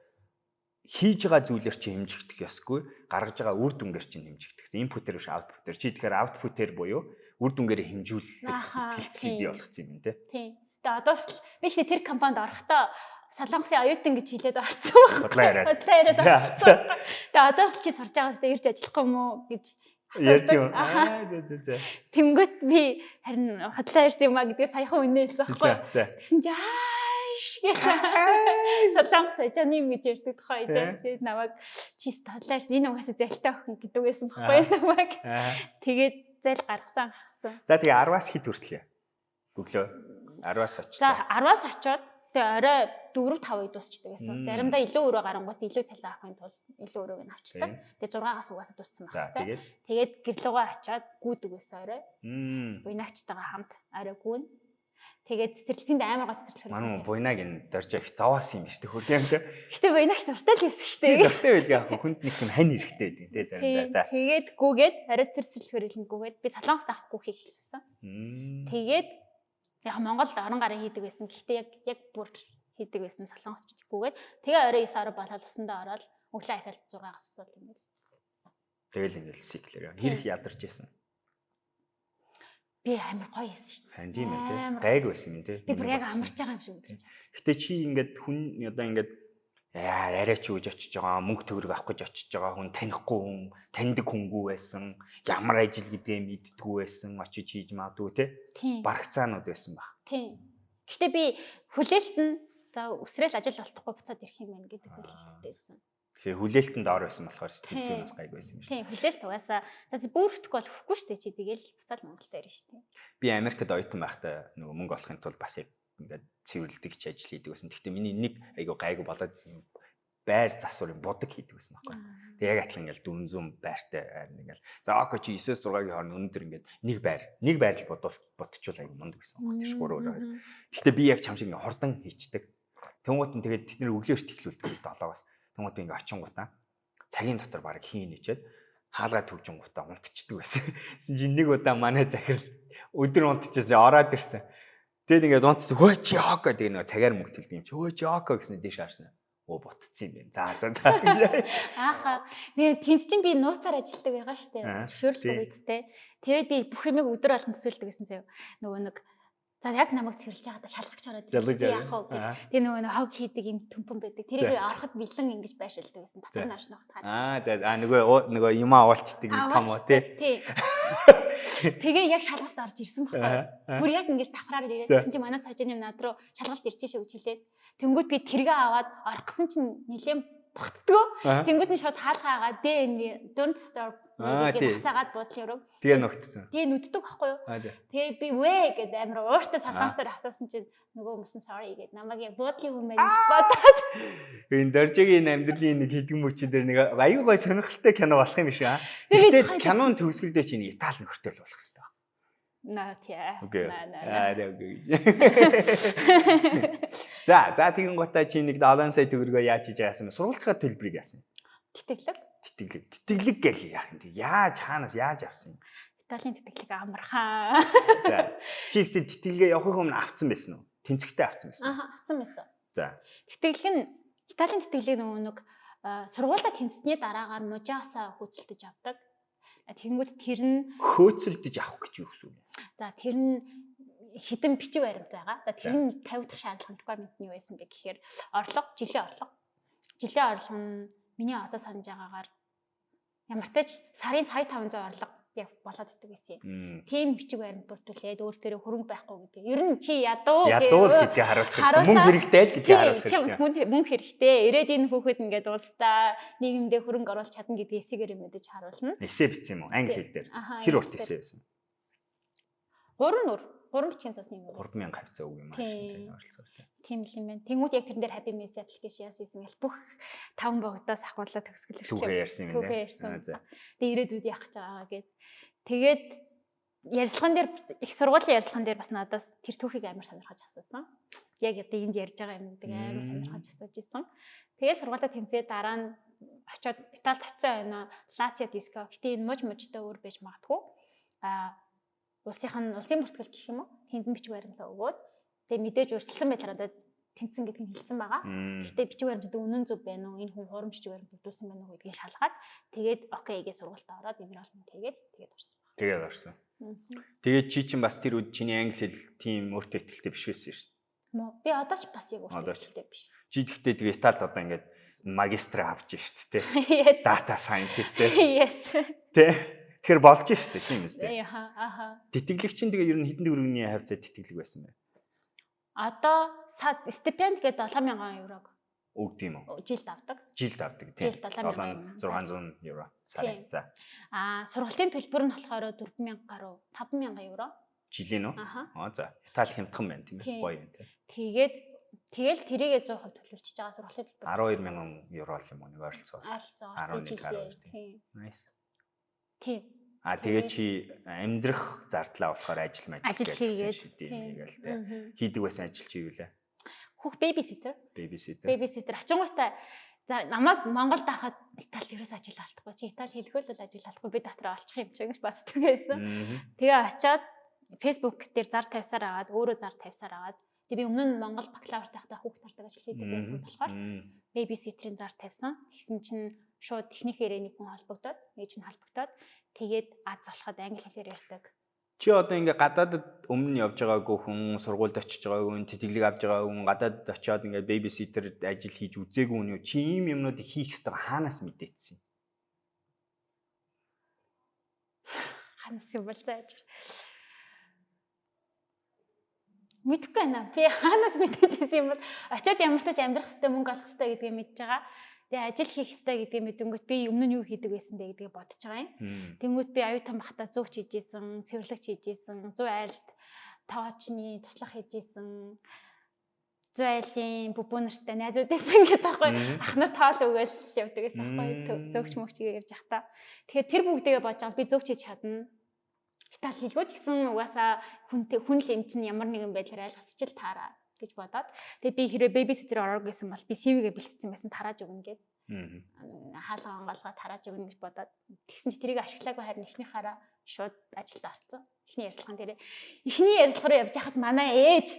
[SPEAKER 1] хийж байгаа зүйлээр чи хэмжигдэх ёсгүй, гаргаж байгаа үр дүнгээр чи хэмжигдэх. Инпутээр биш аутпутээр. Чи тэгэхээр аутпутээр буюу үр дүнгээр хэмжүүлдэг хэлцгийг бий болгосон юм тийм.
[SPEAKER 2] Тийм. Тэгээ одоо би ихний тэр компанид орохдоо Солонгосын оюутан гэж хэлээд орсон байна.
[SPEAKER 1] Бодлоо яриад
[SPEAKER 2] орсон. Тэгээ одоо чи сурж байгаас ирж ажиллах юм уу гэж
[SPEAKER 1] ярьдаг.
[SPEAKER 2] Тэнгүүт би харин хотлоо ярьсан юм а гэдгээ саяхан үнээсэн байхгүй. Тэгсэн чи Солонгос гэх. Солонгос ажааны юм гэж ярьдаг тохой тий. Тэгээд намайг чи стадлааш энэ угаасаа залтай охин гэдэг байсан байхгүй намайг. Тэгээд зал гаргасан.
[SPEAKER 1] За тэгээ 10-аас хэд хүртлээ? Өглөө 10-аас очив.
[SPEAKER 2] За 10-аас очиод тэгээ орой 4-5 үед дуусчдаг гэсэн. Заримдаа илүү өрөө гарангуут илүү цалин авахын тулд илүү өрөөг нь авчдаг. Тэгээ 6-аас угаасаа дууссан байх хэрэгтэй. Тэгээд гэрлүүгөө очиод гүйдэг гэсэн орой. Буйнаагчтайгаа хамт орой гүйн. Тэгээд цэцэрлэгтэнд амар гоо цэцэрлэг
[SPEAKER 1] хийсэн. Манай буйнааг энэ дорж их заваас юм шүү дээ хөргөмтэй.
[SPEAKER 2] Гэтэ буйнаагч дуртай л байсан шүү дээ.
[SPEAKER 1] Дуртай байдаг яг хүнд нэг юм хань хэрэгтэй гэдэг тий заримдаа. За.
[SPEAKER 2] Тэгээд гүгээд орой тэр цэцэрлэгээр хэлэн гүгээд би Солонгост авахгүй хийх хэлсэн. Тэгээд яг Монгол орон гарын хийдэг байсан. Гэхдээ яг бүр хийдэг байсан Солонгосч гүгээд тэгээ орой 9 орой болоод усандаа ороод өглөө ахаад 6-аас асуул юм бэл.
[SPEAKER 1] Тэгэл ингээл сиклэр хэрэг ядарч байсан.
[SPEAKER 2] Би амар гоё хийсэн шүү дээ.
[SPEAKER 1] Харин тийм ээ тий. Гайг байсан юм тий.
[SPEAKER 2] Би бүр яг амарч байгаа юм шиг үзэж байна.
[SPEAKER 1] Гэтэ чи ингээд хүн одоо ингээд арай ч үж очиж байгаа мөнгө төгрөг авах гэж очиж байгаа хүн танихгүй хүн таньдаг хүнгүй байсан ямар ажил гэдгээ мэддэггүй байсан очиж хийж магадгүй тий барагцаанууд байсан баг.
[SPEAKER 2] Тийм. Гэтэ би хүлээлт нь за өсрэл ажил болтохгүй буцаад ирэх юм байна гэдэг хүлээлттэй байсан.
[SPEAKER 1] Тэгэхээр хүлээлтэнд ор байсан болохоор сэтгэл зүйн бас гайг байсан юм шиг.
[SPEAKER 2] Тийм хүлээлт угаасаа за бүртгэх бол хөхгүй шүү дээ чи тэгэл буцаад Монголд ирнэ шүү дээ.
[SPEAKER 1] Би Америкт оюутан байхдаа нөгөө мөнгө олохын тулд бас яг ингээд цэвэрлдэг ч ажил хийдэг байсан. Гэхдээ миний нэг айгу гайг болоод байр засварын будаг хийдэг байсан байхгүй. Тэгээ яг адилхан ингээл 400 байртай ингээл за окей чи 9-6-гийн хооронд өнөөдөр ингээд нэг байр л бодчихвол айгу мундаг байсан байхгүй. Тэр 3-2. Гэхдээ би яг чам шиг ингээд хордон хийчдэг. Тэнгуут нь тэгээд тэд нэр өглөөш тэглүүлдэг гэсэн 7-аас. Тэнгуут би ингээд очингуудаа цагийн дотор баг хийн ичээд хаалгаа төвжингуудаа унтчихдаг байсан. Чи нэг удаа манай захирал өдөр унтчихсан ороод ирсэн. Тэгээд ингээд унтсан хөө чи яака гэдэг нэг цагаар мөнгө төлдөг юм чи хөө чи яака гэснээр дээш харсан. Оо ботцсон юм байна. За.
[SPEAKER 2] Ааха. Нэг тэнд чинь би нууцаар ажилладаг байгаа штэ. Зөвшөөрлөг үедтэй. Тэгээд би бүх юмыг өдөр болгон төсөөлдөг гэсэн заяа. Нөгөө нэг за яг намайг цэвэрлж байгаадаа шалгагч ороод би яах вэ гэх. Тэгээ нөгөө хог хийдэг юм төмпөн байдаг. Тэрийг ороход бэлэн ингэж байршуулдаг гэсэн. Татвар нааш нухтаа.
[SPEAKER 1] За нөгөө юмаа оолчдаг юм том уу тий.
[SPEAKER 2] Тэгээ яг шалгалт орж ирсэн байхгүй. Бүр яг ингэж давхраар ирээд гэсэн чинь манай сажны над руу шалгалт ирчихэ шүү гэж хэлээд. Тэнгүүд би тэргээ аваад орох гэсэн чинь нэлээд бухтдгөө. Тэнгүүд нь шууд хаалгаагаа don't stop гэдэг хасаагаад буудлын өрөө.
[SPEAKER 1] Тэгээ нүгтсэн.
[SPEAKER 2] Тэгээ нүддэг байхгүй юу? Тэгээ би вэ гэдэг амар ууртай солонгосоор асуусан чинь нөгөө хүмүүс sorry гэдэг намайг яг буудлын хүн байж бодоод.
[SPEAKER 1] Энэ дөржигийн амьдралын нэг хэдэн мөчөн дээр нэг аюу гой сонирхолтой кино болох юм биш аа. Тэгээд кинон төгсгөлдөө чинь Итали нөхөртэй болох хэрэгтэй.
[SPEAKER 2] Not yeah.
[SPEAKER 1] За тэгин гутаа чи нэг 7 сая төгрөгөө яаж хийж яасан бэ? Сургалтынхаа төлбөрийг яасан. Тэтгэлэг гэх яах юм. Яаж хаанаас яаж авсан юм?
[SPEAKER 2] Италийн тэтгэлэг амархаа.
[SPEAKER 1] За чи ихтэй тэтгэлгээ явахын өмнө авцсан байсан уу? Тэнцэгтэй авцсан байсан.
[SPEAKER 2] Авцсан байсан.
[SPEAKER 1] За.
[SPEAKER 2] Тэтгэлэг нь Италийн тэтгэлэг нэг сургуультай тэнцсэний дараагаар мужаасаа хөөцөлдөж авдаг. Тэнгүүд тэр нь
[SPEAKER 1] хөөцөлдөж авах гэж юу гэсэн үг?
[SPEAKER 2] За тэр нь хідэн бичиг баримт байгаа. За тэр нь 50 дахь шаардлага requirement нь юу байсан бэ гэхээр жилийн орлого. Жилийн орлого нь миний одоо санаж байгаагаар ямар ч тач сарын сая 500 орлого яг болоод идэг гэсэн юм. Тийм бичиг баримт бүртгүүлээд өөр төрөө хөрөнгө байхгүй гэдэг. Ер нь чи ядуу
[SPEAKER 1] гэдгийг харуулах. Мөнгө хэрэгтэй л гэдгийг харуулах.
[SPEAKER 2] Чи мөнгө хэрэгтэй. Ирээд энэ хүүхэд ингээд уустаа нийгэмдээ хөрөнгө оруулах чадна гэдгийг эсэгээр мэдэж харуулна.
[SPEAKER 1] Эсэ бичсэн юм уу? Англи хэл дээр. Хэр урт эсэ байсан?
[SPEAKER 2] 3 бичгийн цасны юм.
[SPEAKER 1] 3000 хавцаа үг юм аа шинэ ойролцоогтой.
[SPEAKER 2] Тийм л юм байна. Тэнгүүд яг тэрэн дээр Happy Mess application яасан гэл бүх 5 богдоос ахварлаа төгсгөлөчлөө.
[SPEAKER 1] Түүхээ ярьсан юм
[SPEAKER 2] байна. Тэгээ ирээдүйд яах гэж байгаагаа гэд. Тэгээд ярилцлаган дээр их сургуулийн ярилцлаган дээр бас надаас тэр түүхийг амар сонирхож асуусан. Яг одоо энд ярьж байгаа юм гэдэг амар сонирхож асууж исэн. Тэгээд сургуультай тэмцээ дараа нь очиод Италид очисон байна. Лацио Диско. Гэтэ энэ мужтой өөр байж магадгүй. Улсын бүртгэл гэх юм уу? Тэнд бичиг баримтаа өгөөд тэгээ мэдээж урьдчилсан байдлаар одоо тэнцэн гэдгийг нь хэлсэн байгаа. Гэхдээ бичиг баримтад үнэн зөв байна уу? Энэ хүн хурам бичиг баримт бүрдүүлсэн байна уу гэдгийг шалгаад тэгээд окей гэж сургуультаа ороод enrollment тэгээд орсон байна.
[SPEAKER 1] Тэгээд орсон. Тэгээд чи чинь бас тэр үед чиний англи хэл тийм өөртөө ихтэй биш байсан шүү
[SPEAKER 2] дээ. Би одоо ч бас яг өөртөө ихтэй биш.
[SPEAKER 1] Чи тэгтээ тэгээ Италид одоо ингээд магистр авч шүү дээ. Data scientist дээ.
[SPEAKER 2] Yes.
[SPEAKER 1] Тэ тэгэхээр болж шүү дээ тийм үстэй.
[SPEAKER 2] Аха.
[SPEAKER 1] Тэтгэлэг чинь тэгээ ер нь хэдэн төгрөгийн хавцаа тэтгэлэг байсан бэ?
[SPEAKER 2] Одоо стипенд гэдэг 7,000 еврог
[SPEAKER 1] өгд юм уу?
[SPEAKER 2] жилд авдаг.
[SPEAKER 1] Жилд авдаг тийм.
[SPEAKER 2] Жилд 7,000
[SPEAKER 1] 600 евро сарын. За.
[SPEAKER 2] Сургалтын төлбөр нь болохоор 4,000 гаруй 5,000 евро.
[SPEAKER 1] Жилийн үү? За. Итали хямдхан байна тийм ээ. Гоё юм тийм.
[SPEAKER 2] Тэгэл тэрийгээ 100% төлөвлөж байгаа сургалтын төлбөр
[SPEAKER 1] 12,000 евро л юм уу нэг ойролцоо.
[SPEAKER 2] Ойролцоогоор жилээ.
[SPEAKER 1] Тийм. Nice.
[SPEAKER 2] Тийм.
[SPEAKER 1] Тэгээ чи амьдрах зардлаа болохоор ажил хийгээд тийм хийдэг байсан ажил чи юу лээ?
[SPEAKER 2] Хүүхд babysitter.
[SPEAKER 1] Babysitter.
[SPEAKER 2] Ачингуутай за намайг Монголд авахад Итали ерөөс ажил алдахгүй. Чи Итали хэлгүй л ажил алдахгүй. Би дотроо олчих юм шиг гэж боддог байсан. Тэгээ очиад Facebook дээр зар тавьсаар агаад өөрөө зар тавьсаар агаад тэгээ би өмнө нь Монгол бакалаврт байхдаа хүүхд тартаг ажил хийдэг байсан болохоор babysitter-ийн зар тавьсан. Тэгсэн чинь шууд техникээрээ нэг хүн холбогдоод, ээж нь холбогдоод тэгээд аз болоход англи хэлээр ярьдаг.
[SPEAKER 1] Чи одоо ингээ гадаадд өмнө явж байгаагүй хүн, сургуульд очиж байгаагүй, тэтгэлэг авж байгаагүй хүн, гадаадд очиод ингээ babysitter ажил хийж үзээгүй хүн юу? Чи ийм юмнуудыг хийх ёстой хаанаас мэдээдсэн?
[SPEAKER 2] Хаанаас юм бол зааж. Мэдгүй байна. Би хаанаас мэдээдсэн юм бол очиод ямар ч тач амьдрах хэрэгтэй, мөнгө олох хэрэгтэй гэдгийг мэдж байгаа. Тэгээ ажил хийх ёстой гэдгийг мэдэнгүүт би өмнө нь юу хийдэг байсан бэ гэдгийг бодож байгаа юм. Тэнгүүт би аюутан бахта зөөгч хийжсэн, цэвэрлэгч хийжсэн, зүй айлд тоочны туслах хийжсэн. Зүй айлын бүбүү нартай найзууд байсан гэдэг байхгүй. Ах нар тоол өгөөл явдаг гэсэн байхгүй. Зөөгч мөгчгээ явж явах та. Тэгэхээр тэр бүгдээ бодож байгаа би зөөгч хийж чадна. Итали хэлгөө ч гэсэн угаасаа хүн л юм чинь ямар нэгэн байдлаар айлгасч л таараа гэж бодоод тэгээ би хэрвээ babysitter ороо гэсэн бол би CV-гээ бэлтсэн байсан тарааж өгнө гэд. Хаалга онголгоо тарааж өгнө гэж бодоод тэгсэн чи тэрийг ашиглаагүй харин эхнийхаараа шууд ажилд орсон. Эхний ярилцлаган дээрээ эхний ярилцлагаараа явж хахад манай ээж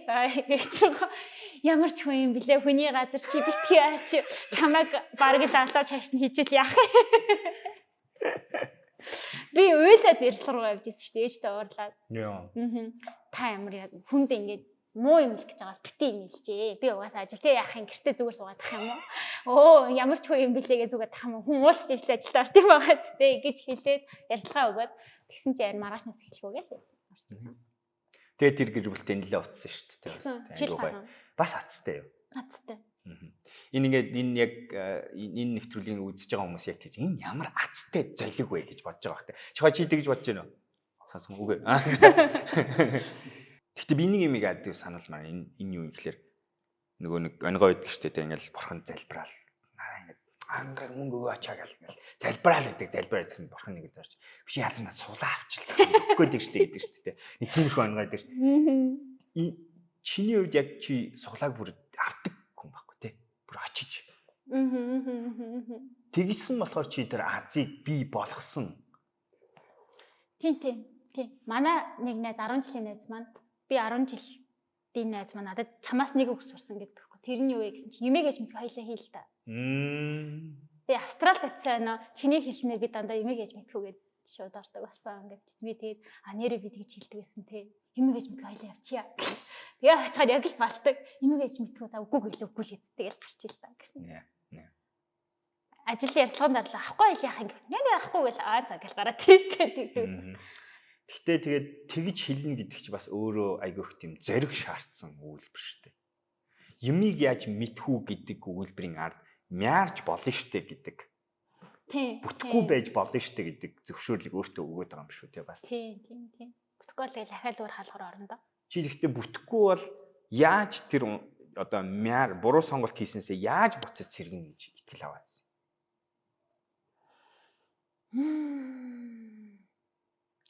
[SPEAKER 2] ямар ч хүн юм блэ хүний газар чи битгий аач чамайг бараг л алаач хашин хийжэл яах. Би уйлаад ярилцлага руу явж ирсэн шүү дээ ээжтэй уурлаад. Та ямар хүнд ингэж муу юм л гэж байгаа бити юм хэлжээ. Би угаасаа ажил тэ яах юм гэртээ зүгээр суугаад тах юм уу? Ямар ч хүн юм бэлээ гэж зүгээр тах юм уу? Хүн уулзч ижил ажилд орт юм байгаа зү гэж хэлээд ярьцлага өгөөд тэгсэн чи харин маргаашнаас эхлэхгүйгээ л орчихсон.
[SPEAKER 1] Тэгээд тэр гэр бүлтэй нэлээ утсан шүү дээ. Бас хацтай юу?
[SPEAKER 2] Хацтай.
[SPEAKER 1] Энэ ингээд энэ яг энэ нэвтрүүлгийг үзэж байгаа хүмүүс яг тийж энэ ямар ацтай золиг вэ гэж бодож байгаа хэрэг. Чухаа чи тэгж бодож байна уу? Сансан үгүй. Гэхдээ би нэг юм яадаг сануулмаар энэ юу юм гэхээр нөгөө нэг онгой байдаг штэ тэ ингээл бурхан залбираал ингээд ангараг мөнгө өгөө ачаа гэл ингээл залбираал гэдэг залбираад гэсэн бурхан нэг дөрж биш яазнаа сулаа авчлаа өгөхгүй дэгшлээ гэдэг штэ тэ нэг тиймэрхүү онгой байдаг. Чиний хувьд яг чи суглааг бүр авдаг хүн байхгүй тэ бүр очиж. Тэгсэн болохоор чи тэр Азийг бий болгосон.
[SPEAKER 2] Тийм. Манай нэг найз 10 жилийн найз маань би 10 жилийн найз маань надад чамаас нэг үг сурсан гэдэг байхгүй. Тэр нь юу вэ гэсэн чи юмэг гэж мэдгүй хоёлаа хийл та. Би Австралид очсон байна. Чиний хэлснээр би дандаа юмэг гэж мэдхүүгээд шууд ордог болсон. Ингээд би тэгээд нэрээ би тэгж хэлдэг байсан те. Юмэг гэж мэдгүй хоёлаа явчихъя. Тэгээ очихоор яг л балдаг. Юмэг гэж мэдхүү за үгүй гэлээгүй л эцтэй л гарч ил та. Ажил ярьцлаганд дарлаа авахгүй яах юм. Яг авахгүй гэл за гэл гараад тэрийг гэдэг байсан.
[SPEAKER 1] Гэхдээ тэгээд тэгж хэлнэ гэдэг чи бас өөрөө айгүйх тийм зориг шаардсан өгүүлбэр шүү дээ. Юмыг яаж мэдхүү гэдэг өгүүлбэрийн ард мяарч болно шүү дээ гэдэг.
[SPEAKER 2] Тийм.
[SPEAKER 1] Бүтггүй байж болно шүү дээ гэдэг зөвшөөрлөг өөртөө өгөөд байгаа юм шүү дээ бас.
[SPEAKER 2] Тийм. Бүтггүй л ахаалуур хаалгаар орно да.
[SPEAKER 1] Чи гэхдээ бүтэхгүй бол яаж тэр одоо мяар буруу сонголт хийсэнсээ яаж буцаж сэргэн гэж итгэл аваадсан.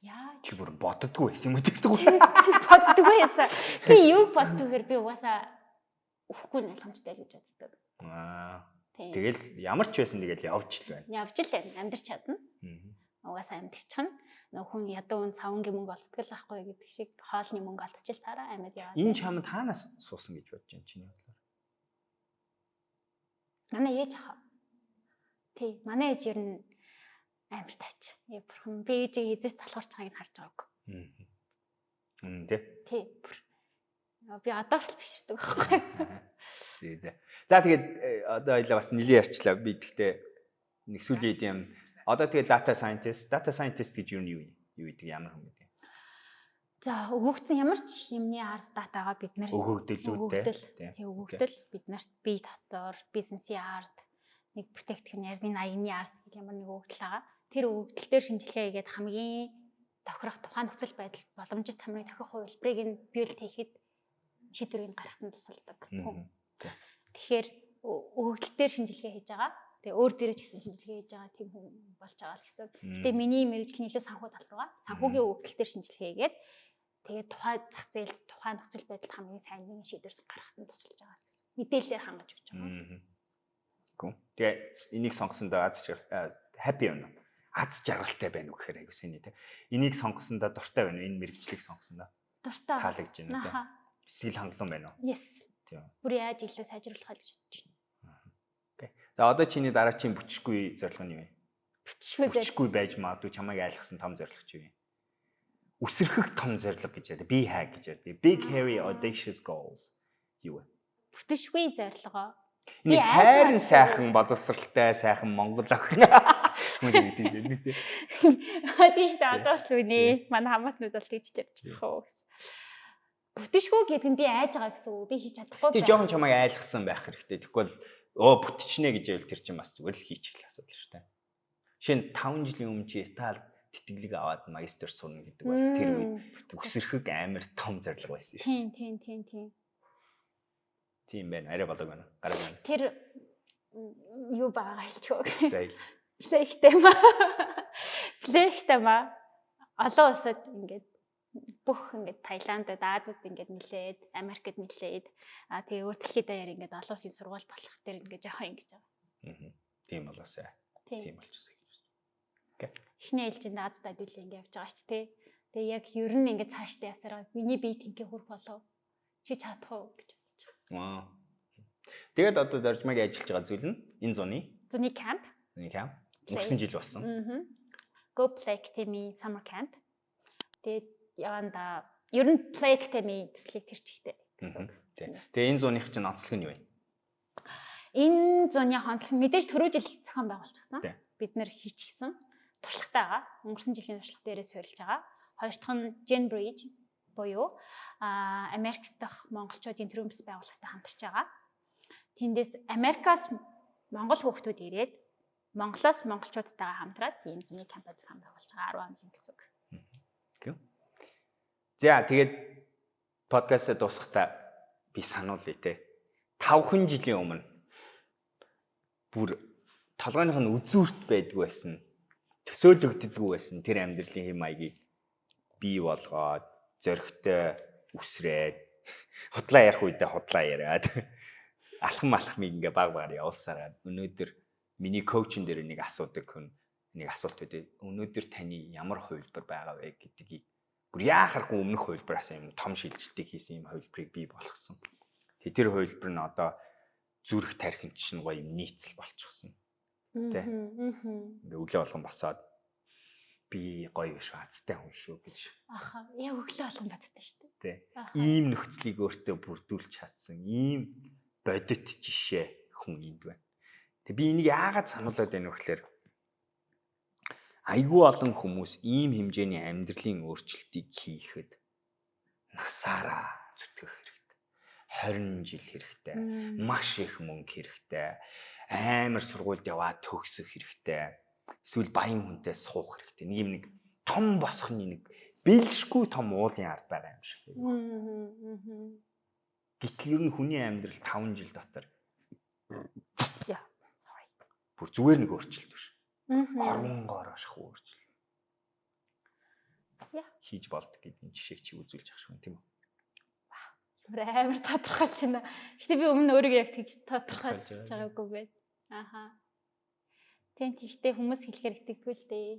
[SPEAKER 2] Яа
[SPEAKER 1] чи бүр боддггүй байсан юм гэдэг үү?
[SPEAKER 2] Боддггүй ясаа. Би юу боддог гэхээр би угаасаа өөхгүй ойлгомжтой л гэж боддог.
[SPEAKER 1] Тэгэл ямар ч байсан тэгэл явж л байна.
[SPEAKER 2] Явж л байна. Амьдрч чадна. Угаасаа амьдрчихна. Нөх хүн ядуу хүн цавангийн мөнгө олддог л ахгүй гэдэг шиг хоолны мөнгө олдчихл тараа амьд яваад.
[SPEAKER 1] Энэ чамд хаанаас суусан гэж бодож байна чиний бодлоор?
[SPEAKER 2] Манай ээж хаа. Тий, манай ээж ер нь амар таач. Бурхан би ээжийг эзэж залхуурч байгааг харж байгааг. Тий. Би одоорл биширдэг байхгүй.
[SPEAKER 1] За тэгээд одоо хоёлаа бас нэлийн ярьчлаа. Би тэгтээ нэг сүлийн юм. Одоо тэгээд data scientist гэж юу гэдэг ямар хүн гэдэг.
[SPEAKER 2] За өгөгдсөн ямар ч юмны арт датагаа бид нэр
[SPEAKER 1] өгөгдөлүүдтэй.
[SPEAKER 2] Тэг өгөгдөл бид нарт бие дотор бизнесийн арт, нэг бүтээгдэхүүн ярины аяны арт гэх ямар нэг өгөгдөл байгаа. Тэр өгөгдөл дээр шинжилгээ хийгээд хамгийн тохирох тухайн нөхцөл байдал боломжит хамрын тохиох хувилбарыг нь биелд хийхэд шийдвэрийг гаргахад тусалдаг. Тэгэхээр өгөгдөл дээр шинжилгээ хийж байгаа. Тэгээ өөр дээрээ ч гэсэн шинжилгээ хийж байгаа тийм хүн болж байгаа л гэсэн. Гэтэ миний мэргэжлийн илүү санхүү тал руугаа санхүүгийн өгөгдөл дээр шинжилгээ хийгээд тэгээ тухайн зах зээлд тухайн нөхцөл байдалд хамгийн сайн нэг шийдвэрс гаргахад тусалж байгаа гэсэн. Мэдээлэлээр хангаж өгч байгаа.
[SPEAKER 1] Гүн. Тэгээ энийг сонгосондоо happy байна уу? Аз жаргалтай байна уу гэхээр айгу сэний те. Энийг сонгосондоо дуртай байна уу? Энэ мэргэжлийг сонгосондоо.
[SPEAKER 2] Дуртай.
[SPEAKER 1] Таалагдж байна те. Сэтгэл хангалуун байна уу?
[SPEAKER 2] Yes. Тийм. Бүр яаж илүү сайжруулах гэж бодож байна.
[SPEAKER 1] За одоо чиний дараачийн бүчгүй зорилго нь юу вэ? Бүчгүй байж магадгүй чамайг айлгсан том зорилго чи юу вэ? Үсэрхэх том зорилго гэж яриад be hack гэж яриад. Big hairy audacious goals юу вэ?
[SPEAKER 2] Бүтшгүй зорилгоо.
[SPEAKER 1] Би хайрын сайхан боловсралтай сайхан Монгол охин хүмүүс гэдэг юм тийм.
[SPEAKER 2] Тийш та одоо ч үгүй. Манай хамаатнууд бол тэгж ярьж байгаа гэсэн. Бүтшгүй гэдэг нь би айж байгаа гэсэн үг. Би хийж чадахгүй.
[SPEAKER 1] Тэг жоохон чамайг айлгсан байх хэрэгтэй. Тэгвэл бүтчихнэ гэж байвал тэр чинь бас зүгээр л хийчих асуудал шүү дээ. Шинэ 5 жилийн өмнө чи Италид тэтгэлэг аваад магистр сурна гэдэг бол тэр үед үсэрхэг амар том зорилго байсан шүү.
[SPEAKER 2] Тийм.
[SPEAKER 1] Тийм байна. Арай болоог байна. Гараг байна.
[SPEAKER 2] Тэр юу байгаа хэлчихв.
[SPEAKER 1] За.
[SPEAKER 2] Плейхтэма. Олон улсад ингээд бүх ингээд Таиландд, Азиуд ингээд нилээд, Америкт нилээд, тэгээ өөр дэлхийд даяар ингээд олон улсын сургууль болох дээр ингээд жоохон ингэж байгаа.
[SPEAKER 1] Тийм болоосаа. Тийм болчихсон.
[SPEAKER 2] Окей. Эхний ээлжинд Азад адилхан ингээд явж байгаа шүү дээ. Тэгээ яг ер нь ингээд цаашдаа явсараа миний бие тэнхээ хүрх болов. Чи чадах уу гэж бодож байгаа.
[SPEAKER 1] Вау. Тэгээд одоо дөржмаг ажиллаж байгаа зүйл нь энэ зуны
[SPEAKER 2] camp.
[SPEAKER 1] Өнгөрсөн жил болсон.
[SPEAKER 2] Go Play Academy Summer Camp. Тэгээд яванда ер нь Play Academy төслийг тэр чигтэй гэсэн.
[SPEAKER 1] Тэгээ энэ зуных чинь онцлог нь юу вэ?
[SPEAKER 2] Энэ зуны онцлог мэдээж түрүү жил зохион байгуулчихсан. Бид нэр хийчихсэн. Туршлагатай байгаа. Өнгөрсөн жилийн туршлага дээрээ суурилж байгаа. Хоёр дахь нь Gen Bridge буюу Америк дахь монголчуудын төрийн бас байгууллагатай хамтарч байгаа. Тэндээс Америкаас монгол хүүхдүүд ирээд Монголоос монголчуудтайгаа хамтраад ийм зуны кампань зохион байгуулж байгаа 10 хоногийн гэсэн үг.
[SPEAKER 1] За тэгээд подкастаа дуусгахдаа би сануулъя те. 5 жилийн өмнө бүр толгойнх нь үзүүрт байдгүй байсан. Төсөөлөгддөггүй байсан тэр амьдралын хэм маягийг бий болгоод зөрөгтэй үсрээд худлаа ярих үедээ худлаа яриад алхмыг ингээ баг багаар явуулсараад өнөөдөр миний коучн дээр нэг асуудаг хүн нэг асуулт өгдөө. Өнөөдөр таны ямар хувилбар байгаа вэ гэдгийг бүр яахаргүй өмнөх хувилбараас юм том шилжилтийг хийсэн юм хувилбарыг бий болгосон. Тэр хувилбар нь одоо зүрх тархинд чинь гоё юм нийцэл болчихсон. Тэ. Ингээ өглөө болгон босоод би гоё биш азтай хүн шүү гэж.
[SPEAKER 2] Аха, яг өглөө болгон боддоо шүү
[SPEAKER 1] дээ. Тэ. Ийм нөхцөлийг өөртөө бүрдүүлж чадсан ийм бодит жишээ хүн энд байна. Тэг би энийг яагаад сануулад байна вэ гэхээр айгүй олон хүмүүс ийм хэмжээний амьдралын өөрчлөлтийг хийхэд насаараа зүтгэх хэрэгтэй. 20 жил хэрэгтэй. Маш их мөнгө хэрэгтэй. Амар сургуульд яваад төгсөх хэрэгтэй. Эсвэл баян хүнтэй суух хэрэгтэй. Нэг том босхны нэг бэлшгүй том уулын ард байгаа юм шиг. Гэтэл ер нь хүний амьдрал 5 жил дотор бүр зүгээр нэг өөрчлөлт биш. 10 гоор ашиг өөрчлөлт. Хийж болдог гэдэг энэ жишээг чи үзүүлж ах шүү тийм үү?
[SPEAKER 2] Амар тодорхойлж байна. Гэтэ би өмнө өөрийгөө яг тэгж тодорхойлж байгаагүй байд. Аха. Тэгтээ хүмүүс хэлэхээр итгэдэггүй л дээ.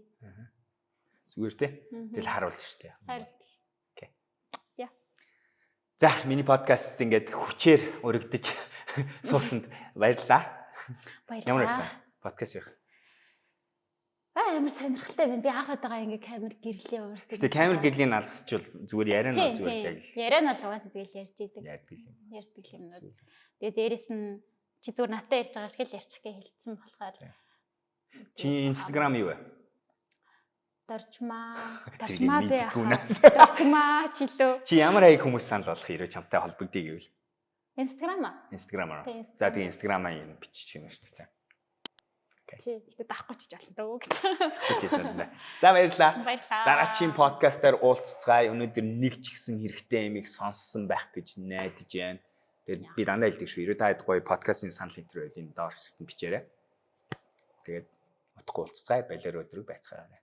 [SPEAKER 1] Зүгээр те. Тэгэл харуулж штэ.
[SPEAKER 2] Харуулт.
[SPEAKER 1] Окей. За, миний подкаст ингээд хүчээр өргөдөж суусанд баярлалаа. Ямар байсан? Подкаст ярих.
[SPEAKER 2] Амар сонирхолтой байна. Би анхаад байгаа ингээ камер гэрлийн урд.
[SPEAKER 1] Гэтэ камер гэрлийн алгасчвал зүгээр яриа нь зүгээр яг.
[SPEAKER 2] Яриа нь бол угаасаа тэгэл ярьж идэг.
[SPEAKER 1] Ярьдаг
[SPEAKER 2] юмнууд. Тэгээ дээрэс нь чи зүгээр натаа ярьж байгаа шиг л ярьчих гээ хэлсэн болохоор.
[SPEAKER 1] Чи Instagram юу вэ?
[SPEAKER 2] Доржмаа
[SPEAKER 1] Тэгээд
[SPEAKER 2] би
[SPEAKER 1] мэдтгүүнээс.
[SPEAKER 2] доржмаа ч илүү.
[SPEAKER 1] Чи ямар хаяг хүмүүс санал болгох хэрэг чамтай холбогдъё гэвэл?
[SPEAKER 2] Инстаграмаар.
[SPEAKER 1] За тэгээ инстаграмаа юм бичих юм шүү дээ.
[SPEAKER 2] Тий, ихтэй даахгүй ч болно дөө гэж.
[SPEAKER 1] Хүчээсэн дээ. За баярлалаа.
[SPEAKER 2] Баярлалаа.
[SPEAKER 1] Дараагийн подкастаар уулзцгаая. Өнөөдөр нэг ч гэсэн хэрэгтэй юмыг сонссон байх гэж найдаж байна. Тэгээд би дандаа хэлдэг шүү. 90 гоё подкастын санал энэ төр байл энэ доор хэсэгт бичээрэй. Тэгээд утгагүй уулзцгаая. Балиар өдрөг байцгаарай.